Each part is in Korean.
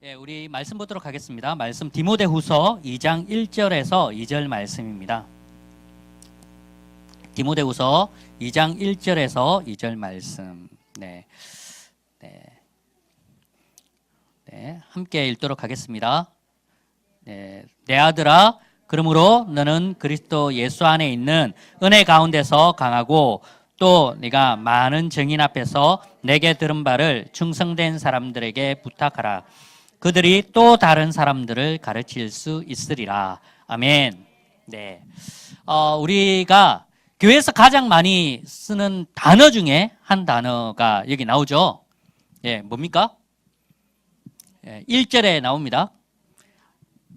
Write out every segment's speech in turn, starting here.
예, 우리 말씀 보도록 하겠습니다. 말씀 디모데후서 2장 1절에서 2절 말씀입니다. 디모데후서 2장 1절에서 2절 말씀. 네. 함께 읽도록 하겠습니다. 네, 내 아들아, 그러므로 너는 그리스도 예수 안에 있는 은혜 가운데서 강하고 또 네가 많은 증인 앞에서 내게 들은 바를 충성된 사람들에게 부탁하라. 그들이 또 다른 사람들을 가르칠 수 있으리라. 아멘. 네. 우리가 교회에서 가장 많이 쓰는 단어 중에 한 단어가 여기 나오죠. 예, 뭡니까? 예, 1절에 나옵니다.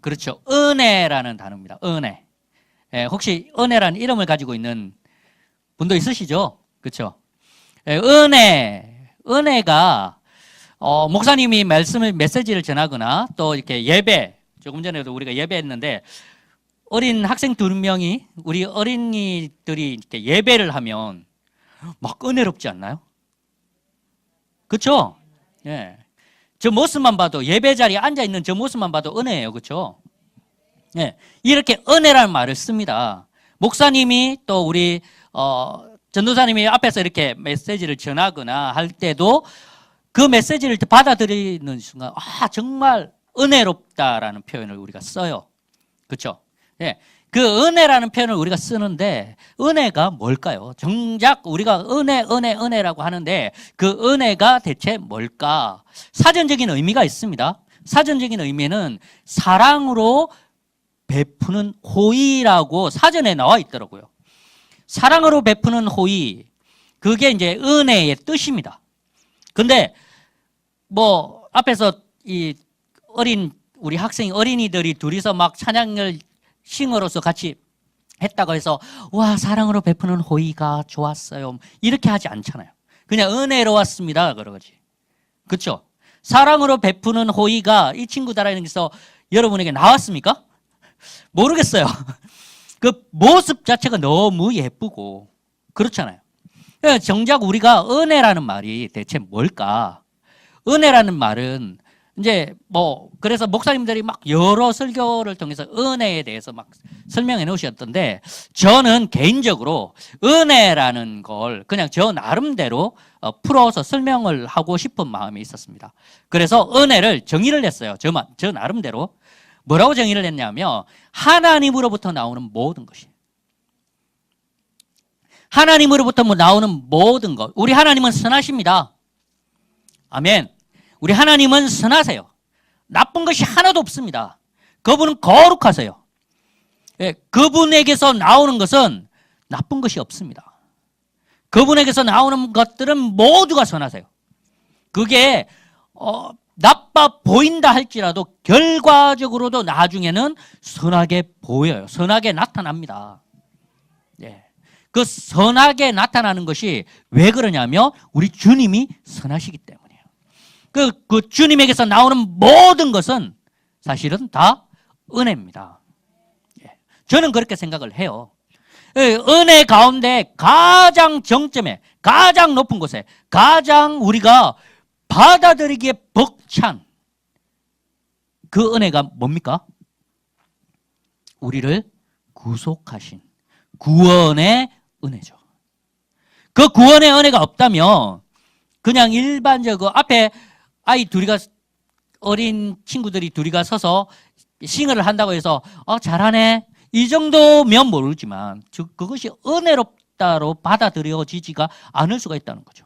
그렇죠. 은혜라는 단어입니다. 은혜. 예, 혹시 은혜라는 이름을 가지고 있는 분도 있으시죠? 그렇죠. 예, 은혜가 목사님이 메시지를 전하거나 또 이렇게 예배, 조금 전에도 우리가 예배했는데 어린 학생 2명이 우리 어린이들이 이렇게 예배를 하면 막 은혜롭지 않나요? 그렇죠? 예. 저 모습만 봐도 예배 자리에 앉아 있는 저 모습만 봐도 은혜예요. 그렇죠? 예. 이렇게 은혜라는 말을 씁니다. 목사님이 또 우리 전도사님이 앞에서 이렇게 메시지를 전하거나 할 때도 그 메시지를 받아들이는 순간 정말 은혜롭다라는 표현을 우리가 써요. 그렇죠? 예. 그 은혜라는 표현을 우리가 쓰는데 은혜가 뭘까요? 정작 우리가 은혜라고 하는데 그 은혜가 대체 뭘까? 사전적인 의미가 있습니다. 사전적인 의미는 사랑으로 베푸는 호의라고 사전에 나와 있더라고요. 사랑으로 베푸는 호의, 그게 이제 은혜의 뜻입니다. 근데 앞에서 이 우리 어린이들이 둘이서 막 찬양을 싱어로서 같이 했다고 해서 와, 사랑으로 베푸는 호의가 좋았어요, 이렇게 하지 않잖아요. 그냥 은혜로웠습니다 그러지. 그렇죠? 사랑으로 베푸는 호의가 이 친구들에게서 여러분에게 나왔습니까? 모르겠어요. 그 모습 자체가 너무 예쁘고 그렇잖아요. 정작 우리가 은혜라는 말이 대체 뭘까? 은혜라는 말은 이제 그래서 목사님들이 막 여러 설교를 통해서 은혜에 대해서 막 설명해 놓으셨던데, 저는 개인적으로 은혜라는 걸 그냥 저 나름대로 풀어서 설명을 하고 싶은 마음이 있었습니다. 그래서 은혜를 정의를 했어요. 저 나름대로. 뭐라고 정의를 했냐면 하나님으로부터 나오는 모든 것이, 하나님으로부터 나오는 모든 것. 우리 하나님은 선하십니다. 아멘. 우리 하나님은 선하세요. 나쁜 것이 하나도 없습니다. 그분은 거룩하세요. 예, 그분에게서 나오는 것은 나쁜 것이 없습니다. 그분에게서 나오는 것들은 모두가 선하세요. 그게 나빠 보인다 할지라도 결과적으로도 나중에는 선하게 보여요. 선하게 나타납니다. 예. 그 선하게 나타나는 것이 왜 그러냐면 우리 주님이 선하시기 때문이에요. 그 주님에게서 나오는 모든 것은 사실은 다 은혜입니다. 예. 저는 그렇게 생각을 해요. 은혜 가운데 가장 정점에, 가장 높은 곳에, 가장 우리가 받아들이기에 벅찬 그 은혜가 뭡니까? 우리를 구속하신 구원의 은혜죠. 그 구원의 은혜가 없다면 그냥 일반적으로 앞에 어린 친구들이 둘이가 서서 싱어를 한다고 해서 잘하네, 이 정도면 모르지만 그것이 은혜롭다로 받아들여지지가 않을 수가 있다는 거죠.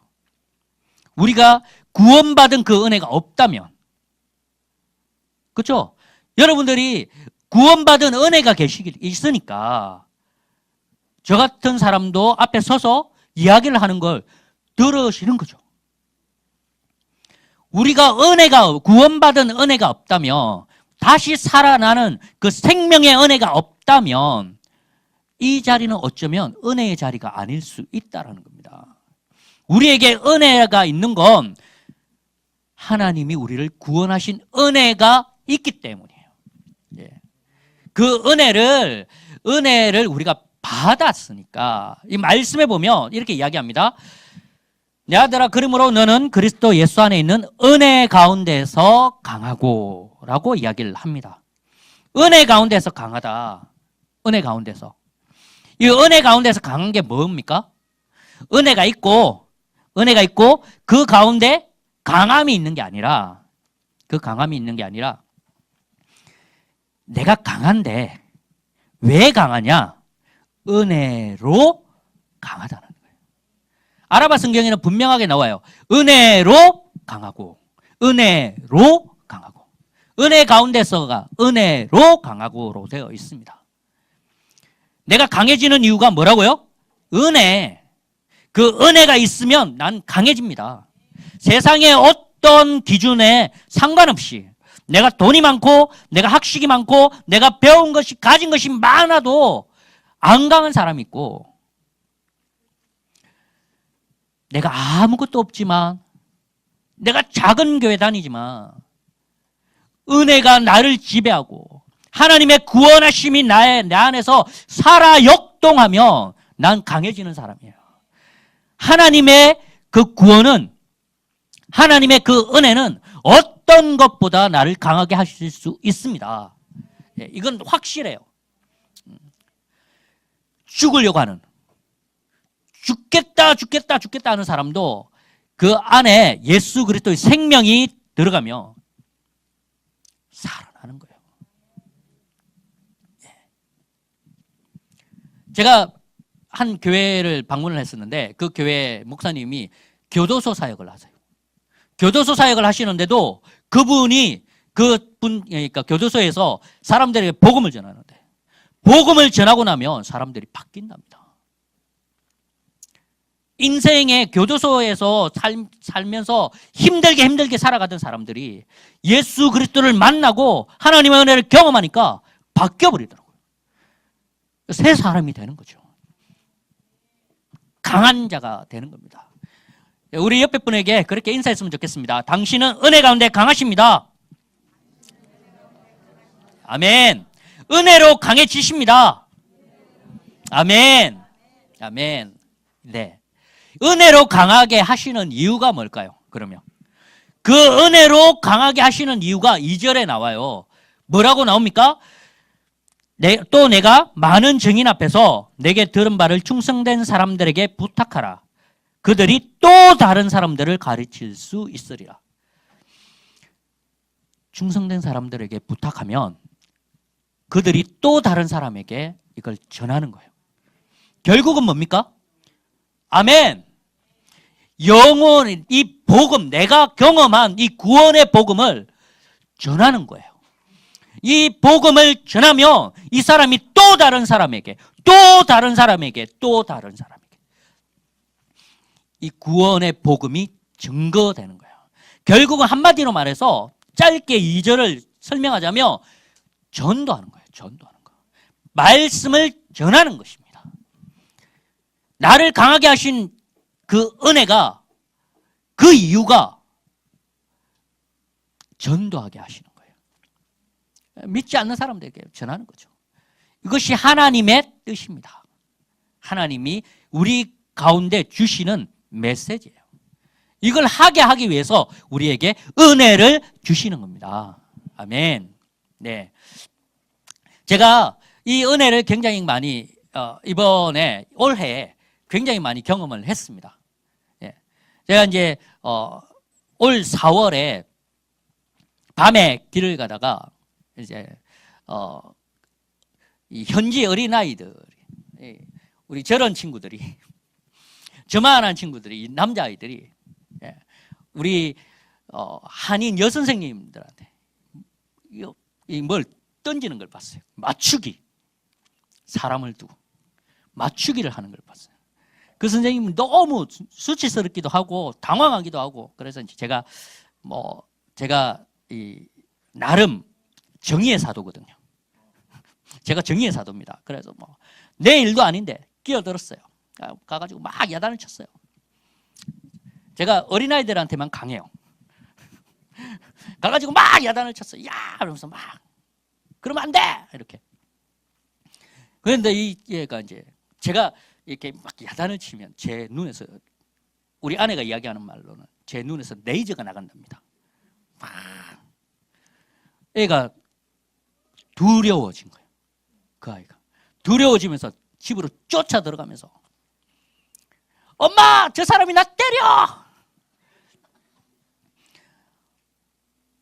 우리가 구원받은 그 은혜가 없다면, 그렇죠? 여러분들이 구원받은 은혜가 있으니까 저 같은 사람도 앞에 서서 이야기를 하는 걸 들으시는 거죠. 우리가 구원받은 은혜가 없다면, 다시 살아나는 그 생명의 은혜가 없다면 이 자리는 어쩌면 은혜의 자리가 아닐 수 있다는 겁니다. 우리에게 은혜가 있는 건 하나님이 우리를 구원하신 은혜가 있기 때문이에요. 예. 그 은혜를 우리가 받았으니까 이 말씀에 보면 이렇게 이야기합니다. 내 아들아, 그러므로 너는 그리스도 예수 안에 있는 은혜 가운데서 강하고 라고 이야기를 합니다. 은혜 가운데서 강하다. 은혜 가운데서. 이 은혜 가운데서 강한 게 뭡니까? 은혜가 있고 그 가운데 강함이 있는 게 아니라, 내가 강한데 왜 강하냐? 은혜로 강하다는 거예요. 아라바 성경에는 분명하게 나와요. 은혜로 강하고, 은혜로 강하고. 은혜 가운데서가 은혜로 강하고로 되어 있습니다. 내가 강해지는 이유가 뭐라고요? 은혜. 그 은혜가 있으면 난 강해집니다. 세상의 어떤 기준에 상관없이 내가 돈이 많고 내가 학식이 많고 내가 배운 것이 가진 것이 많아도 안 강한 사람이 있고, 내가 아무것도 없지만 내가 작은 교회 다니지만 은혜가 나를 지배하고 하나님의 구원하심이 내 안에서 살아 역동하며 난 강해지는 사람이에요. 하나님의 그 구원은, 하나님의 그 은혜는 어떤 것보다 나를 강하게 하실 수 있습니다. 이건 확실해요. 죽으려고 하는, 죽겠다 하는 사람도 그 안에 예수 그리스도의 생명이 들어가며 살아나는 거예요. 제가 한 교회를 방문을 했었는데 그 교회 목사님이 교도소 사역을 하세요. 교도소 사역을 하시는데도 그분이 그러니까 교도소에서 사람들에게 복음을 전하는데, 복음을 전하고 나면 사람들이 바뀐답니다. 인생의 교도소에서 살면서 힘들게 살아가던 사람들이 예수 그리스도를 만나고 하나님의 은혜를 경험하니까 바뀌어버리더라고요. 새 사람이 되는 거죠. 강한 자가 되는 겁니다. 우리 옆에 분에게 그렇게 인사했으면 좋겠습니다. 당신은 은혜 가운데 강하십니다. 아멘. 은혜로 강해지십니다. 아멘. 아멘. 네. 은혜로 강하게 하시는 이유가 뭘까요? 그러면 그 은혜로 강하게 하시는 이유가 2절에 나와요. 뭐라고 나옵니까? 또 내가 많은 증인 앞에서 내게 들은 바를 충성된 사람들에게 부탁하라. 그들이 또 다른 사람들을 가르칠 수 있으리라. 충성된 사람들에게 부탁하면 그들이 또 다른 사람에게 이걸 전하는 거예요. 결국은 뭡니까? 아멘. 영원, 이 복음, 내가 경험한 이 구원의 복음을 전하는 거예요. 이 복음을 전하며 이 사람이 또 다른 사람에게, 또 다른 사람에게, 또 다른 사람에게 이 구원의 복음이 증거되는 거예요. 결국은 한마디로 말해서 짧게 2절을 설명하자면 전도하는 거예요. 전도하는 거. 말씀을 전하는 것입니다. 나를 강하게 하신 그 은혜가, 그 이유가 전도하게 하시는 거예요. 믿지 않는 사람들에게 전하는 거죠. 이것이 하나님의 뜻입니다. 하나님이 우리 가운데 주시는 메시지예요. 이걸 하게 하기 위해서 우리에게 은혜를 주시는 겁니다. 아멘. 네. 제가 이 은혜를 굉장히 많이 이번에 올해 굉장히 많이 경험을 했습니다. 예. 제가 이제 올 4월에 밤에 길을 가다가 이제 이 현지 어린아이들, 우리 저런 친구들이, 저만한 친구들이, 이 남자아이들이 우리 한인 여선생님들한테 뭘 던지는 걸 봤어요. 맞추기. 사람을 두고 맞추기를 하는 걸 봤어요. 그 선생님은 너무 수치스럽기도 하고 당황하기도 하고, 그래서 이제 제가 이 나름 정의의 사도거든요. 제가 정의의 사도입니다. 그래서 내 일도 아닌데 끼어들었어요. 가가지고 막 야단을 쳤어요. 제가 어린아이들한테만 강해요. 가가지고 막 야단을 쳤어요. 야! 그러면서 막 그러면 안 돼! 이렇게. 그런데 이 얘가 이제 제가 이렇게 막 야단을 치면 제 눈에서 우리 아내가 이야기하는 말로는 제 눈에서 레이저가 나간답니다. 막 애가 두려워진 거예요. 그 아이가 두려워지면서 집으로 쫓아 들어가면서 엄마, 저 사람이 나 때려!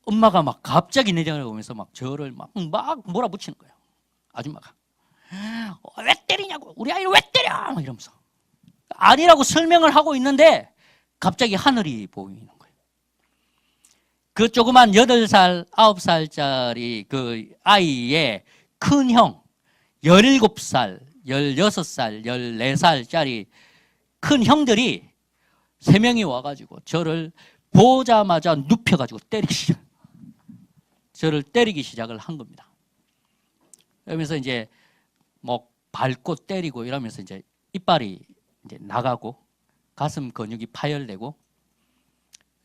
엄마가 막 갑자기 내려오면서 막 저를 막 몰아붙이는 거예요. 아줌마가. 왜 때리냐고. 우리 아이를 왜 때려! 막 이러면서. 아니라고 설명을 하고 있는데 갑자기 하늘이 보이는 거예요. 그 조그만 8살, 9살짜리 그 아이의 큰 형, 17살, 16살, 14살짜리 큰 형들이 3명이 와가지고 저를 보자마자 눕혀가지고 저를 때리기 시작을 한 겁니다. 그러면서 이제 뭐 밟고 때리고 이러면서 이제 이빨이 이제 나가고 가슴 근육이 파열되고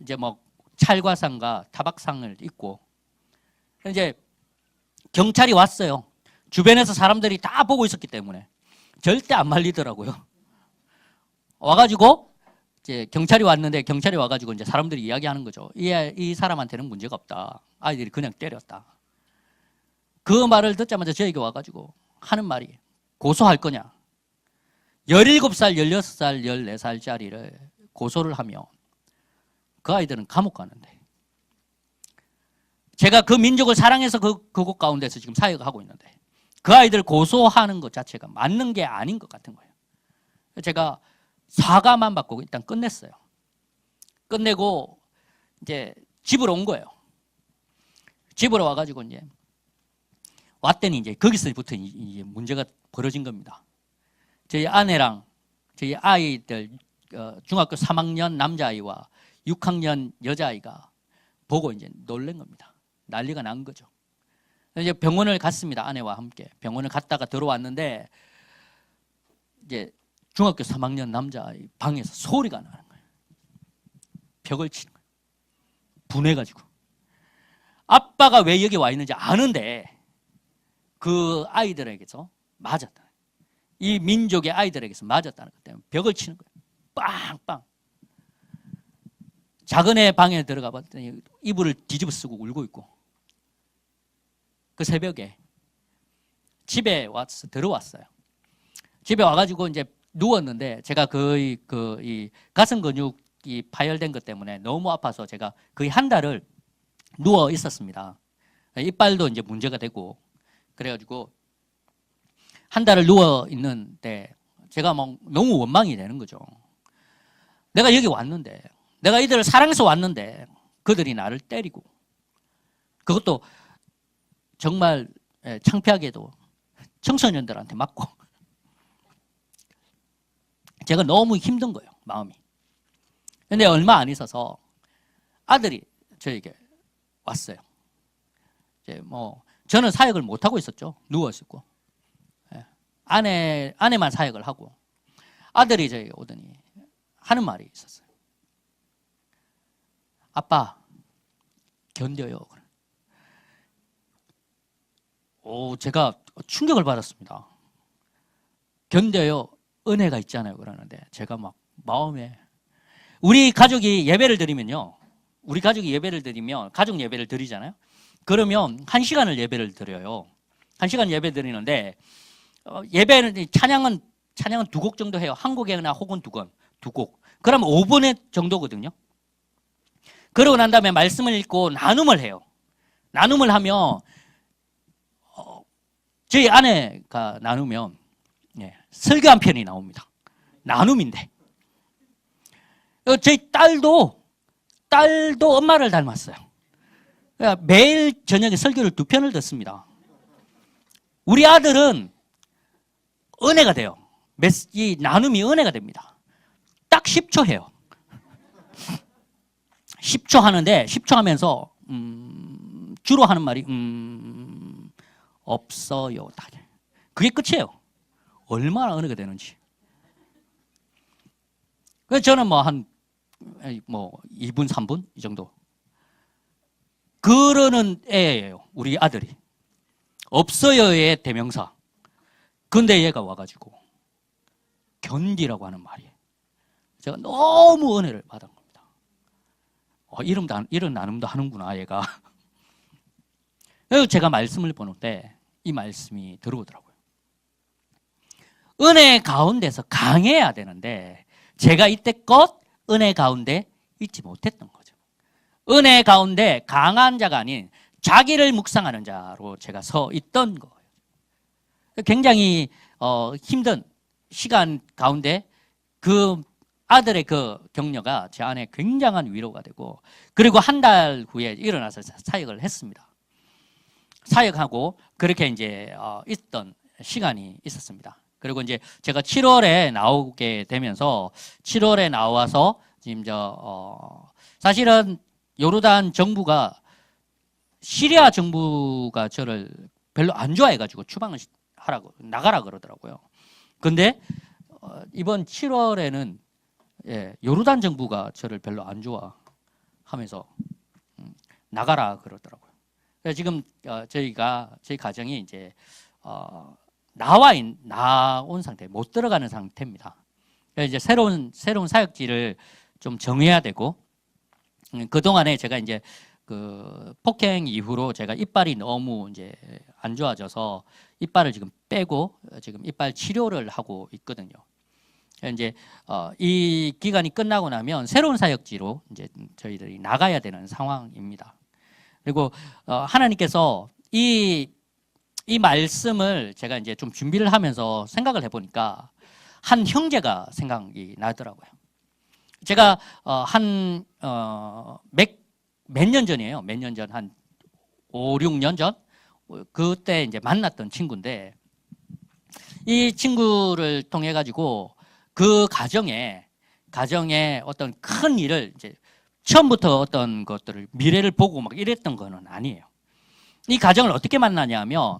이제 뭐 찰과상과 타박상을 입고 이제 경찰이 왔어요. 주변에서 사람들이 다 보고 있었기 때문에 절대 안 말리더라고요. 와가지고 이제 경찰이 왔는데 경찰이 와가지고 이제 사람들이 이야기하는 거죠. 이 사람한테는 문제가 없다. 아이들이 그냥 때렸다. 그 말을 듣자마자 저에게 와가지고 하는 말이 고소할 거냐. 17살, 16살, 14살짜리를 고소를 하면 그 아이들은 감옥 가는데 제가 그 민족을 사랑해서 그곳 가운데서 지금 사역을 하고 있는데 그 아이들 고소하는 것 자체가 맞는 게 아닌 것 같은 거예요. 제가 사과만 받고 일단 끝냈어요. 끝내고 이제 집으로 온 거예요. 집으로 와가지고 이제 왔더니 이제 거기서부터 이제 문제가 벌어진 겁니다. 저희 아내랑 저희 아이들 중학교 3학년 남자아이와 6학년 여자아이가 보고 이제 놀란 겁니다. 난리가 난 거죠. 이제 병원을 갔습니다. 아내와 함께 병원을 갔다가 들어왔는데 이제 중학교 3학년 남자아이 방에서 소리가 나는 거예요. 벽을 치는 거예요. 분해가지고. 아빠가 왜 여기 와 있는지 아는데 그 아이들에게서 맞았다. 이 민족의 아이들에게서 맞았다는 것 때문에 벽을 치는 거예요. 빵빵. 작은 애 방에 들어가 봤더니 이불을 뒤집어 쓰고 울고 있고 그 새벽에 집에 와서 들어왔어요. 집에 와가지고 이제 누웠는데 제가 이 가슴 근육이 파열된 것 때문에 너무 아파서 제가 거의 한 달을 누워 있었습니다. 이빨도 이제 문제가 되고 그래가지고 한 달을 누워 있는데 제가 막 너무 원망이 되는 거죠. 내가 여기 왔는데 내가 이들을 사랑해서 왔는데 그들이 나를 때리고 그것도 정말 창피하게도 청소년들한테 맞고 제가 너무 힘든 거예요, 마음이. 근데 얼마 안 있어서 아들이 저에게 왔어요. 이제 뭐 저는 사역을 못 하고 있었죠. 누워 있었고 아내만 사역을 하고 아들이 저에게 오더니 하는 말이 있었어요. 아빠 견뎌요. 제가 충격을 받았습니다. 견뎌요. 은혜가 있잖아요. 그러는데 제가 막 마음에 우리 가족이 예배를 드리면 가족 예배를 드리잖아요. 그러면 1시간을 예배를 드려요. 1시간 예배 드리는데 예배는 찬양은 2곡 정도 해요. 한 곡이나 혹은 2곡. 그러면 5분 정도거든요. 그러고 난 다음에 말씀을 읽고 나눔을 해요. 나눔을 하면 저희 아내가 나누면 설교 한 편이 나옵니다. 나눔인데 저희 딸도 엄마를 닮았어요. 매일 저녁에 설교를 2편을 듣습니다. 우리 아들은 은혜가 돼요. 이 나눔이 은혜가 됩니다. 딱 10초 해요. 10초 하는데 10초 하면서 주로 하는 말이 없어요. 그게 끝이에요. 얼마나 은혜가 되는지. 그래서 저는 한 2분, 3분 이 정도. 그러는 애예요. 우리 아들이. 없어요의 대명사. 근데 얘가 와가지고 견디라고 하는 말이에요. 제가 너무 은혜를 받은 겁니다. 이런 나눔도 하는구나 얘가. 그래서 제가 말씀을 보는데 이 말씀이 들어오더라고요. 은혜 가운데서 강해야 되는데 제가 이때껏 은혜 가운데 있지 못했던 거죠. 은혜 가운데 강한 자가 아닌 자기를 묵상하는 자로 제가 서 있던 거예요. 굉장히 힘든 시간 가운데 그 아들의 그 격려가 제 안에 굉장한 위로가 되고, 그리고 한 달 후에 일어나서 사역을 했습니다. 사역하고 그렇게 이제 있던 시간이 있었습니다. 그리고 이제 제가 7월에 나오게 되면서 7월에 나와서 지금 사실은 요르단 정부가, 시리아 정부가 저를 별로 안 좋아해가지고 추방을 하라고, 나가라 그러더라고요. 근데 이번 7월에는 요르단 정부가 저를 별로 안 좋아하면서 나가라 그러더라고요. 그래서 지금 저희 가정이 이제 나온 상태, 못 들어가는 상태입니다. 그래서 이제 새로운 사역지를 좀 정해야 되고, 그 동안에 제가 이제 그 폭행 이후로 제가 이빨이 너무 이제 안 좋아져서 이빨을 지금 빼고 지금 이빨 치료를 하고 있거든요. 이제 이 기간이 끝나고 나면 새로운 사역지로 이제 저희들이 나가야 되는 상황입니다. 그리고 하나님께서 이 말씀을 제가 이제 좀 준비를 하면서 생각을 해보니까 한 형제가 생각이 나더라고요. 제가 몇 년 전이에요. 몇 년 전, 한 5, 6년 전 그때 이제 만났던 친구인데, 이 친구를 통해 가지고 그 가정에 어떤 큰 일을 이제 처음부터 어떤 것들을 미래를 보고 막 이랬던 거는 아니에요. 이 가정을 어떻게 만나냐면,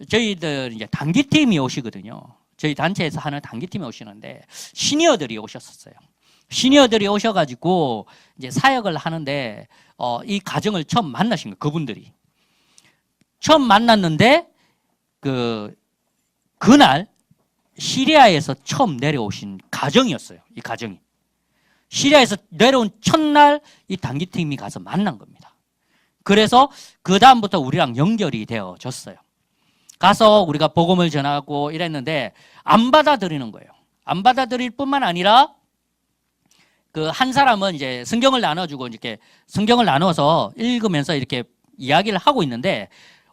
저희들 이제 단기팀이 오시거든요. 저희 단체에서 하는 단기팀이 오시는데 시니어들이 오셨었어요. 시니어들이 오셔가지고 이제 사역을 하는데 이 가정을 처음 만나신 거예요. 그분들이 처음 만났는데 그날 시리아에서 처음 내려오신 가정이었어요. 이 가정이 시리아에서 내려온 첫날 이 단기팀이 가서 만난 겁니다. 그래서 그 다음부터 우리랑 연결이 되어졌어요. 가서 우리가 복음을 전하고 이랬는데 안 받아들이는 거예요. 안 받아들일 뿐만 아니라 그 한 사람은 이제 성경을 나눠주고 이렇게 성경을 나눠서 읽으면서 이렇게 이야기를 하고 있는데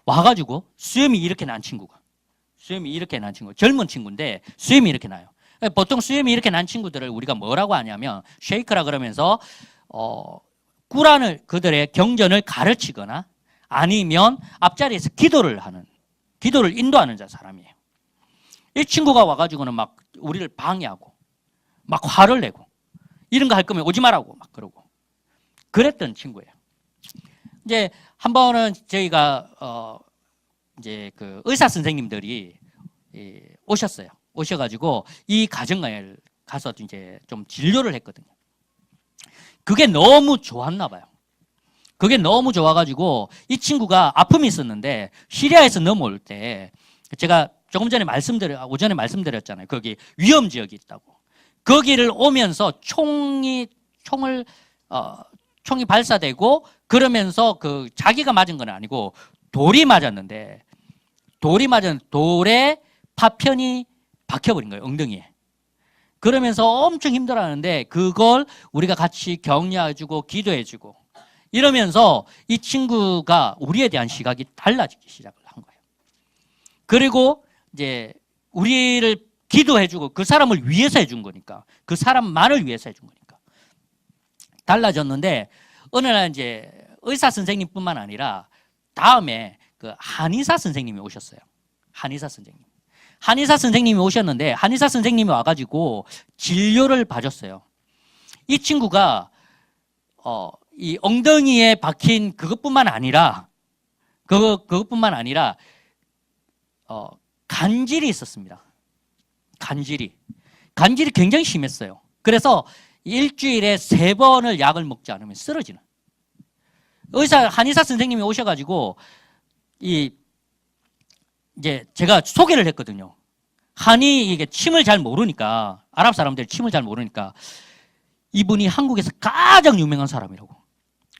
와가지고 수염이 이렇게 난 친구가, 젊은 친구인데 수염이 이렇게 나요. 보통 수염이 이렇게 난 친구들을 우리가 뭐라고 하냐면 쉐이크라 그러면서 꾸란을, 그들의 경전을 가르치거나 아니면 앞자리에서 기도를 인도하는 사람이에요. 이 친구가 와가지고는 막 우리를 방해하고 막 화를 내고, 이런 거 할 거면 오지 말라고 막 그러고 그랬던 친구예요. 이제 한 번은 저희가 이제 그 의사 선생님들이 오셨어요. 오셔가지고 이 가정에 가서 이제 좀 진료를 했거든요. 그게 너무 좋았나 봐요. 그게 너무 좋아가지고 이 친구가 아픔이 있었는데 시리아에서 넘어올 때, 제가 조금 전에 오전에 말씀드렸잖아요. 거기 위험 지역이 있다고. 거기를 오면서 총이 발사되고 그러면서 그 자기가 맞은 건 아니고 돌이 맞았는데 돌에 파편이 박혀버린 거예요. 엉덩이에. 그러면서 엄청 힘들어하는데 그걸 우리가 같이 격려해주고 기도해주고 이러면서 이 친구가 우리에 대한 시각이 달라지기 시작을 한 거예요. 그리고 이제 우리를 기도해주고 그 사람을 위해서 해준 거니까, 그 사람만을 위해서 해준 거니까 달라졌는데, 어느 날 이제 의사 선생님뿐만 아니라 다음에 그 한의사 선생님이 오셨어요. 한의사 선생님이 오셨는데 한의사 선생님이 와가지고 진료를 봐줬어요. 이 친구가 이 엉덩이에 박힌 그것뿐만 아니라 간질이 있었습니다. 간질이 굉장히 심했어요. 그래서 일주일에 3번을 약을 먹지 않으면 쓰러지는. 한의사 선생님이 오셔가지고 이제 제가 소개를 했거든요. 이게 침을 잘 모르니까, 아랍 사람들이 침을 잘 모르니까 이분이 한국에서 가장 유명한 사람이라고.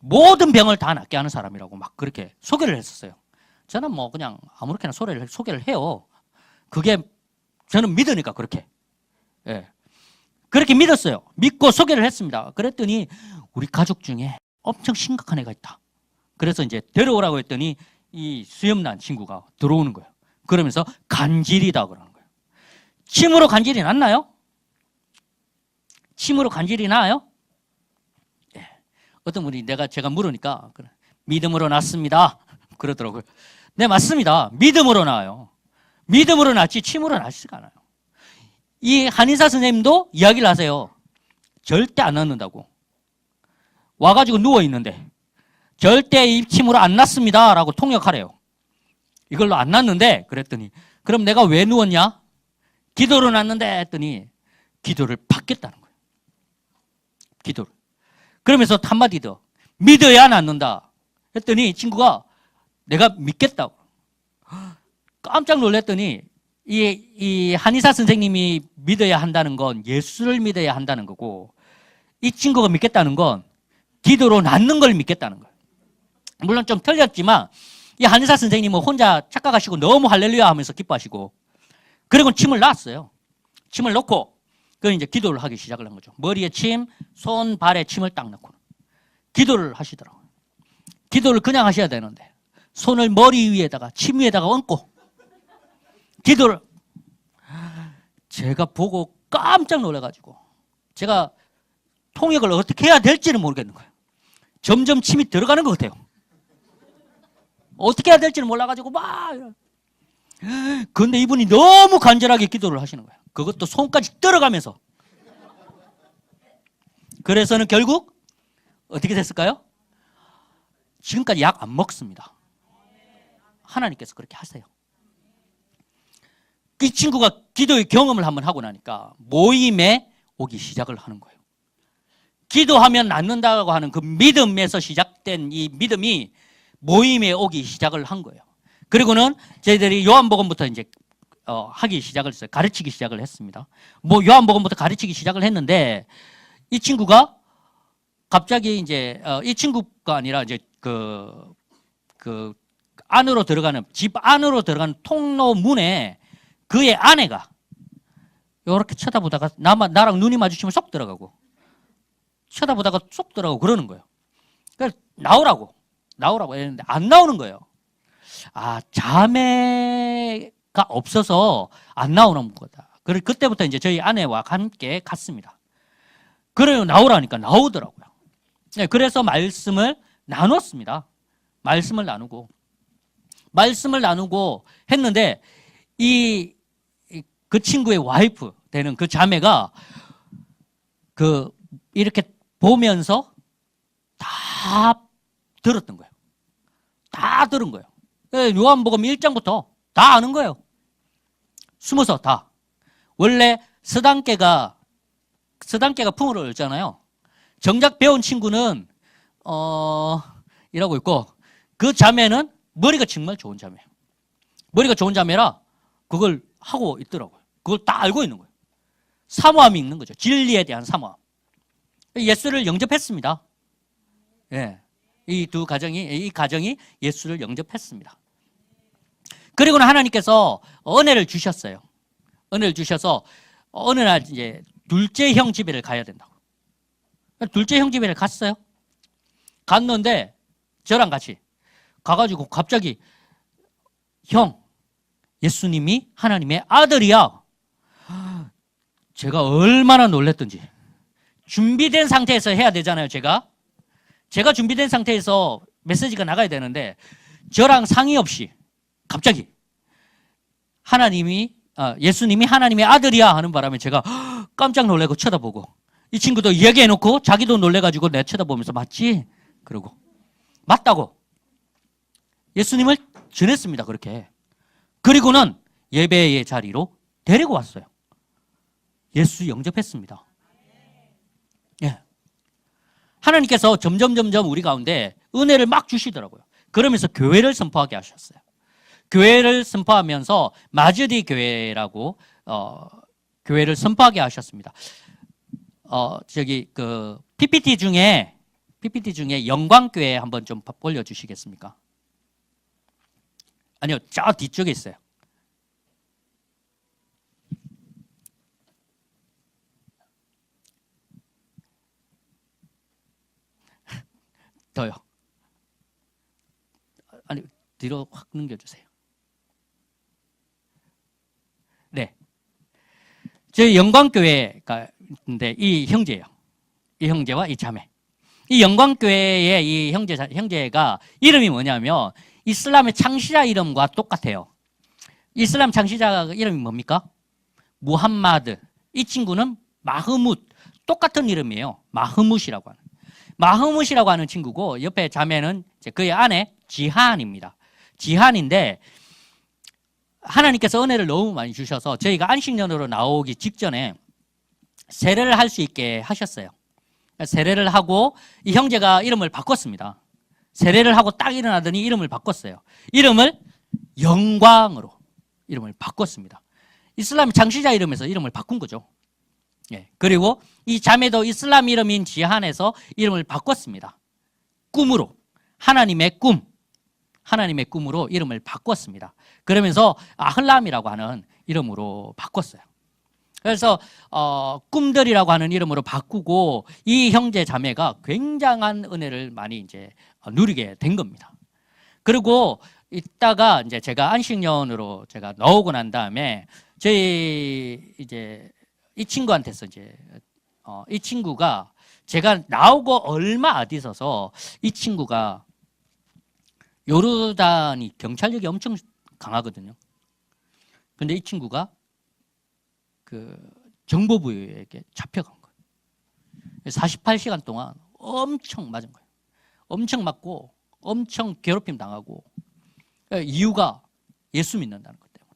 모든 병을 다 낫게 하는 사람이라고 막 그렇게 소개를 했었어요. 저는 뭐 그냥 아무렇게나 소개를 해요. 그게 저는 믿으니까 그렇게. 예. 그렇게 믿었어요. 믿고 소개를 했습니다. 그랬더니 우리 가족 중에 엄청 심각한 애가 있다. 그래서 이제 데려오라고 했더니 이 수염난 친구가 들어오는 거예요. 그러면서 간질이다 그러는 거예요. 침으로 간질이 났나요? 침으로 간질이 나요? 예. 어떤 분이 제가 물으니까 믿음으로 났습니다. 그러더라고요. 네, 맞습니다. 믿음으로 나요. 믿음으로 났지 침으로 나지가 않아요. 이 한의사 선생님도 이야기를 하세요. 절대 안 낫는다고. 와가지고 누워있는데 절대 이 침으로 안 낫습니다 라고 통역하래요. 이걸로 안 낫는데 그랬더니 그럼 내가 왜 누웠냐? 기도로 낫는데 했더니 기도를 받겠다는 거예요. 기도를. 그러면서 한마디 더 믿어야 낫는다 했더니 친구가 내가 믿겠다고. 깜짝 놀랐더니 이 한의사 선생님이 믿어야 한다는 건 예수를 믿어야 한다는 거고 이 친구가 믿겠다는 건 기도로 낫는 걸 믿겠다는 거예요. 물론 좀 틀렸지만 이 한의사 선생님은 혼자 착각하시고 너무 할렐루야 하면서 기뻐하시고 그리고 침을 놨어요. 침을 놓고 그 이제 기도를 하기 시작을 한 거죠. 머리에 침, 손, 발에 침을 딱 넣고 기도를 하시더라고요. 기도를 그냥 하셔야 되는데 손을 머리 위에다가 침 위에다가 얹고 기도를 제가 보고 깜짝 놀라가지고 제가 통역을 어떻게 해야 될지는 모르겠는 거예요. 점점 침이 들어가는 것 같아요. 어떻게 해야 될지는 몰라가지고 막 근데 이분이 너무 간절하게 기도를 하시는 거예요. 그것도 손까지 들어가면서. 그래서는 결국 어떻게 됐을까요? 지금까지 약 안 먹습니다. 하나님께서 그렇게 하세요. 이 친구가 기도의 경험을 한번 하고 나니까 모임에 오기 시작을 하는 거예요. 기도하면 낫는다고 하는 그 믿음에서 시작된 이 믿음이 모임에 오기 시작을 한 거예요. 그리고는 저희들이 요한복음부터 이제 하기 시작을 했어요. 가르치기 시작을 했습니다. 뭐 요한복음부터 가르치기 시작을 했는데 이 친구가 갑자기 이제 이 친구가 아니라 이제 그 안으로 들어가는 집 안으로 들어가는 통로 문에 그의 아내가 이렇게 쳐다보다가 나랑 눈이 마주치면 쏙 들어가고 쳐다보다가 쏙 들어가고 그러는 거예요. 그래서 나오라고 했는데 안 나오는 거예요. 아, 자매가 없어서 안 나오는 거다. 그때부터 이제 저희 아내와 함께 갔습니다. 그래요, 나오라니까 나오더라고요. 네, 그래서 말씀을 나눴습니다. 말씀을 나누고 했는데 그 친구의 와이프 되는 그 자매가 이렇게 보면서 다 들었던 거예요. 다 들은 거예요. 요한복음 1장부터 다 아는 거예요. 숨어서 다. 원래 서당계가 풍으로 열잖아요. 정작 배운 친구는 이라고 있고 그 자매는 머리가 정말 좋은 자매예요. 머리가 좋은 자매라 그걸 하고 있더라고요. 그걸 다 알고 있는 거예요. 사모함이 있는 거죠. 진리에 대한 사모함. 예수를 영접했습니다. 예. 이 가정이 예수를 영접했습니다. 그리고는 하나님께서 은혜를 주셨어요. 은혜를 주셔서 어느 날 이제 둘째 형 집에를 가야 된다고. 둘째 형 집에를 갔어요. 갔는데 저랑 같이 가가지고 갑자기 형, 예수님이 하나님의 아들이야. 제가 얼마나 놀랬던지. 준비된 상태에서 해야 되잖아요, 제가 준비된 상태에서 메시지가 나가야 되는데 저랑 상의 없이 갑자기 예수님이 하나님의 아들이야 하는 바람에 제가 깜짝 놀래고 쳐다보고 이 친구도 이야기해놓고 자기도 놀래가지고 내 쳐다보면서 맞지? 그러고 맞다고 예수님을 전했습니다. 그렇게. 그리고는 예배의 자리로 데리고 왔어요. 예수 영접했습니다. 예. 하나님께서 점점 우리 가운데 은혜를 막 주시더라고요. 그러면서 교회를 선포하게 하셨어요. 교회를 선포하면서 마즈디 교회라고 교회를 선포하게 하셨습니다. PPT 중에 영광교회 한번 좀 올려주시겠습니까? 아니요, 저 뒤쪽에 있어요. 더요. 아니, 뒤로 확 넘겨주세요. 네. 저희 영광교회가 있는데 이 형제예요. 이 형제와 이 자매. 이 영광교회의 이 형제가 이름이 뭐냐면 이슬람의 창시자 이름과 똑같아요. 이슬람 창시자 이름이 뭡니까? 무함마드. 이 친구는 마흐뭇. 똑같은 이름이에요. 마흐뭇이라고 하는. 마흐뭇이라고 하는 친구고 옆에 자매는 그의 아내 지한입니다. 지한인데 하나님께서 은혜를 너무 많이 주셔서 저희가 안식년으로 나오기 직전에 세례를 할 수 있게 하셨어요. 세례를 하고 이 형제가 이름을 바꿨습니다. 세례를 하고 딱 일어나더니 이름을 바꿨어요. 이름을 영광으로 이름을 바꿨습니다. 이슬람 창시자 이름에서 이름을 바꾼 거죠. 예. 그리고 이 자매도 이슬람 이름인 지한에서 이름을 바꿨습니다. 꿈으로 하나님의 꿈으로 이름을 바꿨습니다. 그러면서 아흘람이라고 하는 이름으로 바꿨어요. 그래서 꿈들이라고 하는 이름으로 바꾸고 이 형제 자매가 굉장한 은혜를 많이 이제 누리게 된 겁니다. 그리고 이따가 이제 제가 안식년으로 제가 나오고 난 다음에 저희 이제 이 친구한테서 이제 이 친구가 제가 나오고 얼마 안 있어서 이 친구가 요르단이 경찰력이 엄청 강하거든요. 근데 이 친구가 그 정보부에게 잡혀간 거예요. 48시간 동안 엄청 맞은 거예요. 엄청 맞고 엄청 괴롭힘 당하고 이유가 예수 믿는다는 것 때문에.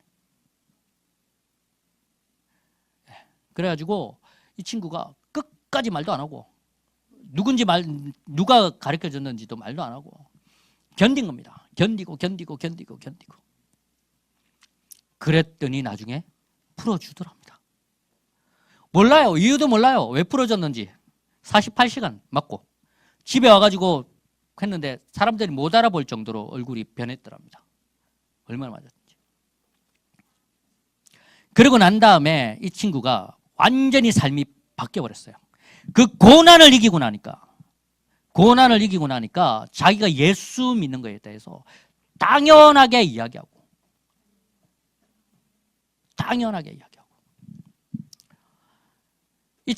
그래가지고 이 친구가 끝까지 말도 안 하고 누가 가르쳐 줬는지도 말도 안 하고 견딘 겁니다. 견디고 그랬더니 나중에 풀어주더랍니다. 몰라요. 이유도 몰라요. 왜 풀어줬는지. 48시간 맞고 집에 와가지고 했는데 사람들이 못 알아볼 정도로 얼굴이 변했더랍니다. 얼마나 맞았는지. 그러고 난 다음에 이 친구가 완전히 삶이 바뀌어버렸어요. 그 고난을 이기고 나니까 자기가 예수 믿는 거에 대해서 당연하게 이야기하고 이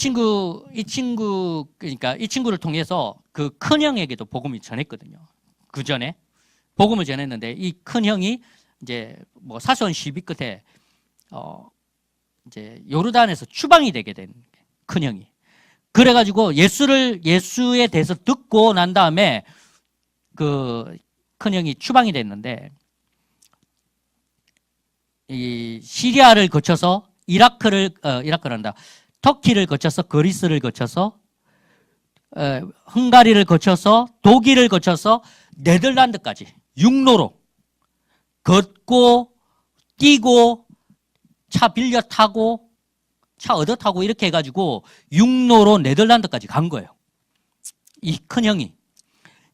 친구를 통해서 그 큰형에게도 복음을 전했거든요. 그 전에 복음을 전했는데 이 큰형이 이제 뭐 사소한 시비 끝에 이제 요르단에서 추방이 되게 된 큰형이. 그래가지고 예수에 대해서 듣고 난 다음에 그 큰형이 추방이 됐는데 이 시리아를 거쳐서 터키를 거쳐서 그리스를 거쳐서 헝가리를 거쳐서 독일을 거쳐서 네덜란드까지 육로로 걷고 뛰고 차 빌려 타고 차 얻어 타고 이렇게 해가지고 육로로 네덜란드까지 간 거예요. 이 큰형이.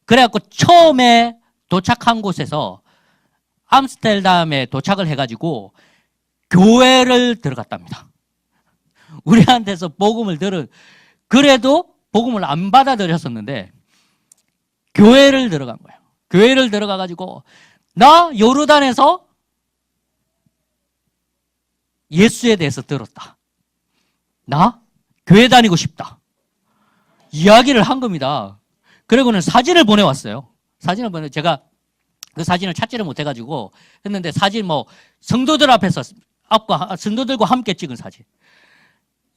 그래갖고 처음에 도착한 곳에서 암스테르담에 도착을 해가지고 교회를 들어갔답니다. 우리한테서 복음을 그래도 복음을 안 받아들였었는데 교회를 들어간 거예요. 교회를 들어가가지고 나 요르단에서 예수에 대해서 들었다. 나 교회 다니고 싶다. 이야기를 한 겁니다. 그리고는 사진을 보내왔어요. 제가 그 사진을 찾지를 못해가지고 했는데 사진 성도들 앞에서 성도들과 함께 찍은 사진.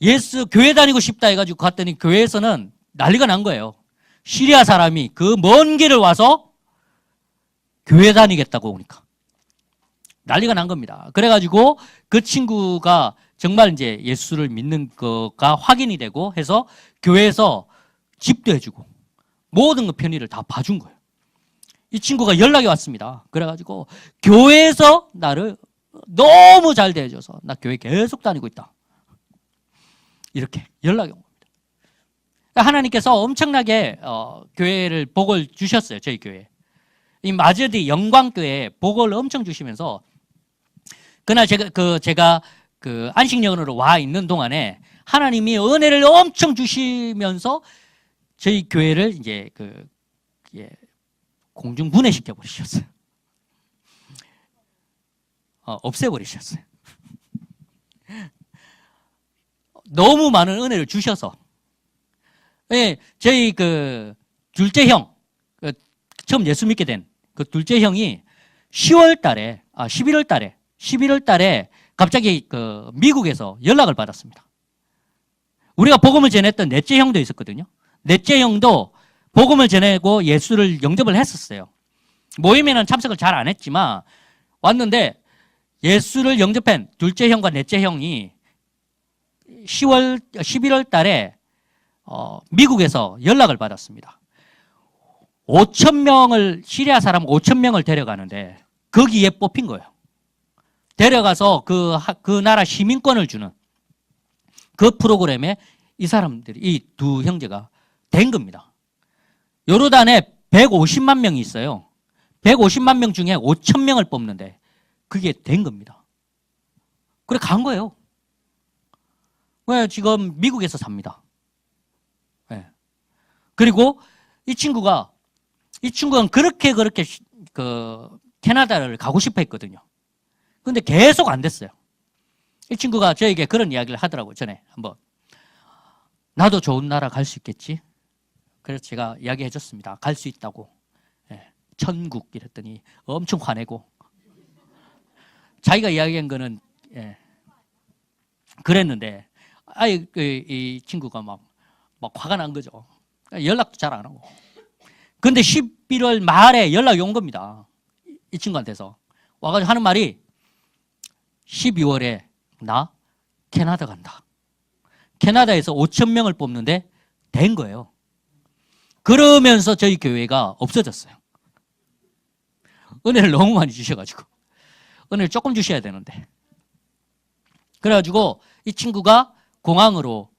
예수 교회 다니고 싶다 해가지고 갔더니 교회에서는 난리가 난 거예요. 시리아 사람이 그 먼 길을 와서 교회 다니겠다고 오니까 난리가 난 겁니다. 그래가지고 그 친구가 정말 이제 예수를 믿는 거가 확인이 되고 해서 교회에서 집도 해주고 모든 그 편의를 다 봐준 거예요. 이 친구가 연락이 왔습니다. 그래가지고 교회에서 나를 너무 잘 대해줘서 나 교회 계속 다니고 있다. 이렇게 연락이 온 겁니다. 하나님께서 엄청나게 교회를 복을 주셨어요. 저희 교회. 이 마저디 영광교회에 복을 엄청 주시면서 그날 제가 그 안식년으로 와 있는 동안에 하나님이 은혜를 엄청 주시면서 저희 교회를 이제 공중 분해시켜 버리셨어요. 없애버리셨어요. 너무 많은 은혜를 주셔서. 예, 저희 둘째 형, 처음 예수 믿게 된 그 둘째 형이 11월 달에 갑자기 미국에서 연락을 받았습니다. 우리가 복음을 전했던 넷째 형도 있었거든요. 넷째 형도 복음을 전하고 예수를 영접을 했었어요. 모임에는 참석을 잘 안 했지만 왔는데 예수를 영접한 둘째 형과 넷째 형이 11월 달에 미국에서 연락을 받았습니다. 5,000명을, 시리아 사람 5,000명을 데려가는데 거기에 뽑힌 거예요. 데려가서 그 나라 시민권을 주는 그 프로그램에 이 사람들이, 이 두 형제가 된 겁니다. 요르단에 150만 명이 있어요. 150만 명 중에 5,000명을 뽑는데 그게 된 겁니다. 그래 간 거예요. 왜 지금 미국에서 삽니다. 네. 그리고 이 친구는 그렇게 캐나다를 가고 싶어 했거든요. 근데 계속 안 됐어요. 이 친구가 저에게 그런 이야기를 하더라고요. 전에 한번. 나도 좋은 나라 갈 수 있겠지? 그래서 제가 이야기해 줬습니다. 갈 수 있다고. 예, 천국 이랬더니 엄청 화내고 자기가 이야기한 거는 그랬는데 이 친구가 막 화가 난 거죠. 연락도 잘 안 하고. 근데 11월 말에 연락이 온 겁니다. 이 친구한테서. 와가지고 하는 말이 12월에 나 캐나다 간다. 캐나다에서 5,000명을 뽑는데 된 거예요. 그러면서 저희 교회가 없어졌어요. 은혜를 너무 많이 주셔가지고. 은혜를 조금 주셔야 되는데. 그래가지고 이 친구가 공항으로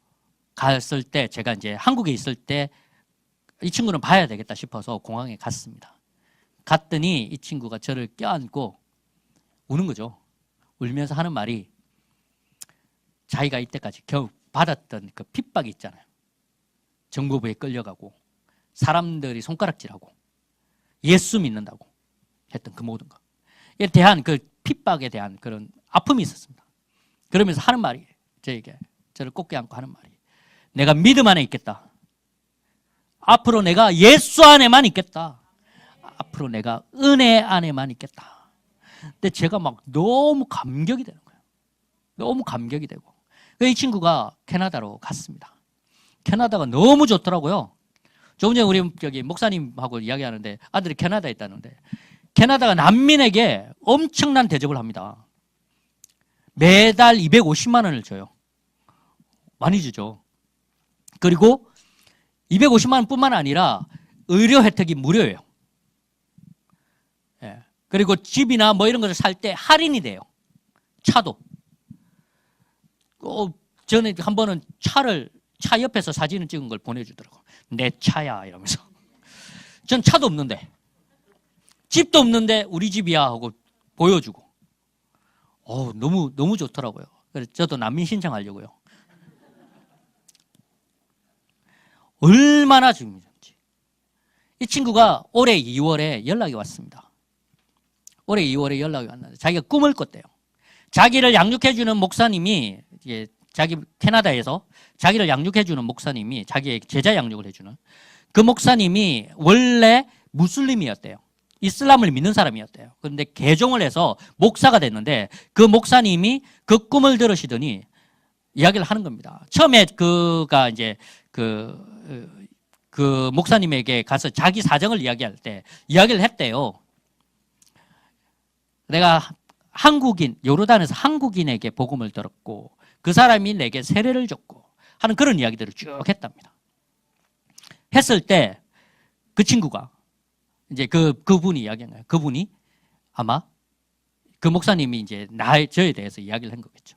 갔을 때 제가 이제 한국에 있을 때 이 친구는 봐야 되겠다 싶어서 공항에 갔습니다. 갔더니 이 친구가 저를 껴안고 우는 거죠. 울면서 하는 말이 자기가 이때까지 겨우 받았던 그 핍박이 있잖아요. 정보부에 끌려가고 사람들이 손가락질하고 예수 믿는다고 했던 그 모든 것에 대한 그 핍박에 대한 그런 아픔이 있었습니다. 그러면서 하는 말이 저를 꼭 껴안고 하는 말이 내가 믿음 안에 있겠다. 앞으로 내가 예수 안에만 있겠다. 앞으로 내가 은혜 안에만 있겠다. 근데 제가 막 너무 감격이 되는 거예요. 너무 감격이 되고. 이 친구가 캐나다로 갔습니다. 캐나다가 너무 좋더라고요. 조금 전에 우리 목사님하고 이야기하는데 아들이 캐나다에 있다는데 캐나다가 난민에게 엄청난 대접을 합니다. 매달 250만 원을 줘요. 많이 주죠. 그리고 250만 원뿐만 아니라 의료 혜택이 무료예요. 예. 그리고 집이나 뭐 이런 것을 살 때 할인이 돼요. 차도. 전에 한 번은 차 옆에서 사진을 찍은 걸 보내주더라고. 내 차야 이러면서. 전 차도 없는데 집도 없는데 우리 집이야 하고 보여주고. 너무 좋더라고요. 그래서 저도 난민 신청하려고요. 얼마나 중요한지. 이 친구가 올해 2월에 연락이 왔습니다. 올해 2월에 연락이 왔는데 자기가 꿈을 꿨대요. 자기를 양육해주는 목사님이 자기 캐나다에서 자기를 양육해주는 목사님이 자기의 제자 양육을 해주는 그 목사님이 원래 무슬림이었대요. 이슬람을 믿는 사람이었대요. 그런데 개종을 해서 목사가 됐는데 그 목사님이 그 꿈을 들으시더니 이야기를 하는 겁니다. 처음에 그가 이제 그 목사님에게 가서 자기 사정을 이야기할 때 이야기를 했대요. 내가 요르단에서 한국인에게 복음을 들었고 그 사람이 내게 세례를 줬고 하는 그런 이야기들을 쭉 했답니다. 했을 때 그 친구가 이제 그분이 이야기한 거예요. 그분이 아마 그 목사님이 이제 저에 대해서 이야기를 한 거겠죠.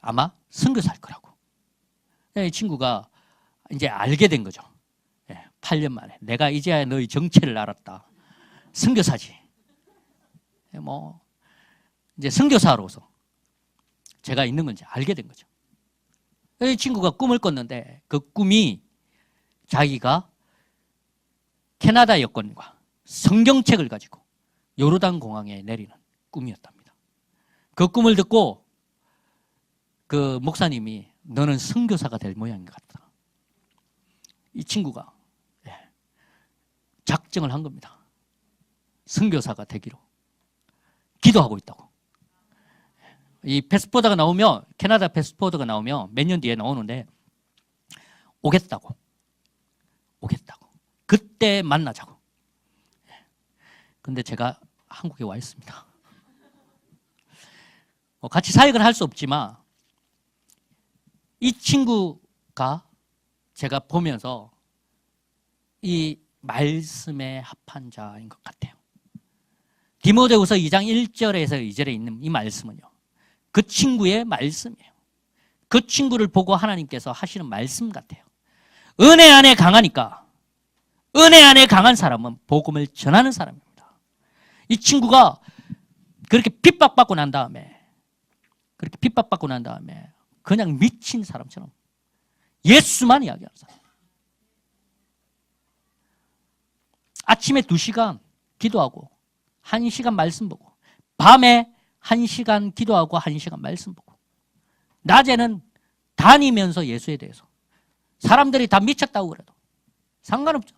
아마 선교사일 거라고. 이 친구가 이제 알게 된 거죠. 8년 만에 내가 이제야 너의 정체를 알았다. 선교사지. 뭐 이제 선교사로서 제가 있는 건지 알게 된 거죠. 이 친구가 꿈을 꿨는데 그 꿈이 자기가 캐나다 여권과 성경책을 가지고 요르단 공항에 내리는 꿈이었답니다. 그 꿈을 듣고 그 목사님이 너는 선교사가 될 모양인 것 같다. 이 친구가 작정을 한 겁니다. 선교사가 되기로 기도하고 있다고. 이 패스포드가 나오면, 캐나다 패스포드가 나오면 몇 년 뒤에 나오는데 오겠다고. 그때 만나자고. 근데 제가 한국에 와 있습니다. 같이 사역을 할 수 없지만 이 친구가 제가 보면서 이 말씀에 합한 자인 것 같아요. 디모데후서 2장 1절에서 2절에 있는 이 말씀은요, 그 친구의 말씀이에요. 그 친구를 보고 하나님께서 하시는 말씀 같아요. 은혜 안에 강하니까, 은혜 안에 강한 사람은 복음을 전하는 사람입니다. 이 친구가 그렇게 핍박받고 난 다음에 그냥 미친 사람처럼 예수만 이야기하는 사람. 아침에 2시간 기도하고 1시간 말씀 보고, 밤에 1시간 기도하고 1시간 말씀 보고, 낮에는 다니면서 예수에 대해서 사람들이 다 미쳤다고 그래도 상관없죠.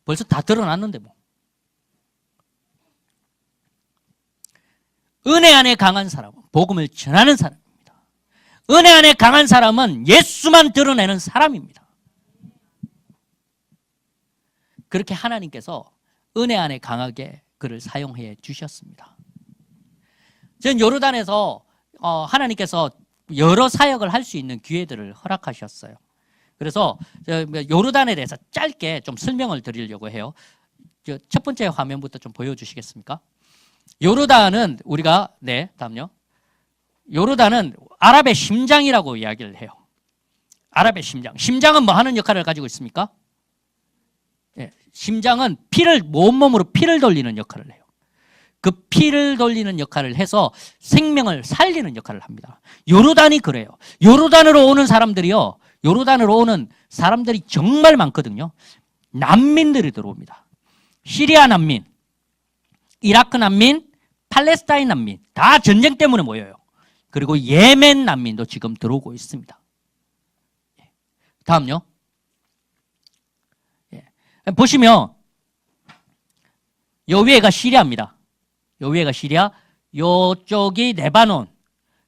벌써 다 드러났는데 뭐. 은혜 안에 강한 사람은 복음을 전하는 사람입니다. 은혜 안에 강한 사람은 예수만 드러내는 사람입니다. 그렇게 하나님께서 은혜 안에 강하게 그를 사용해 주셨습니다. 전 요르단에서 하나님께서 여러 사역을 할 수 있는 기회들을 허락하셨어요. 그래서 요르단에 대해서 짧게 좀 설명을 드리려고 해요. 첫 번째 화면부터 좀 보여주시겠습니까? 요르단은 우리가, 다음요. 요르단은 아랍의 심장이라고 이야기를 해요. 아랍의 심장. 심장은 뭐 하는 역할을 가지고 있습니까? 심장은 온몸으로 피를 돌리는 역할을 해요. 그 피를 돌리는 역할을 해서 생명을 살리는 역할을 합니다. 요르단이 그래요. 요르단으로 오는 사람들이 정말 많거든요. 난민들이 들어옵니다. 시리아 난민, 이라크 난민, 팔레스타인 난민, 다 전쟁 때문에 모여요. 그리고 예멘 난민도 지금 들어오고 있습니다. 다음요. 보시면 요 위에가 시리아입니다. 요 위에가 시리아, 요쪽이 레바논,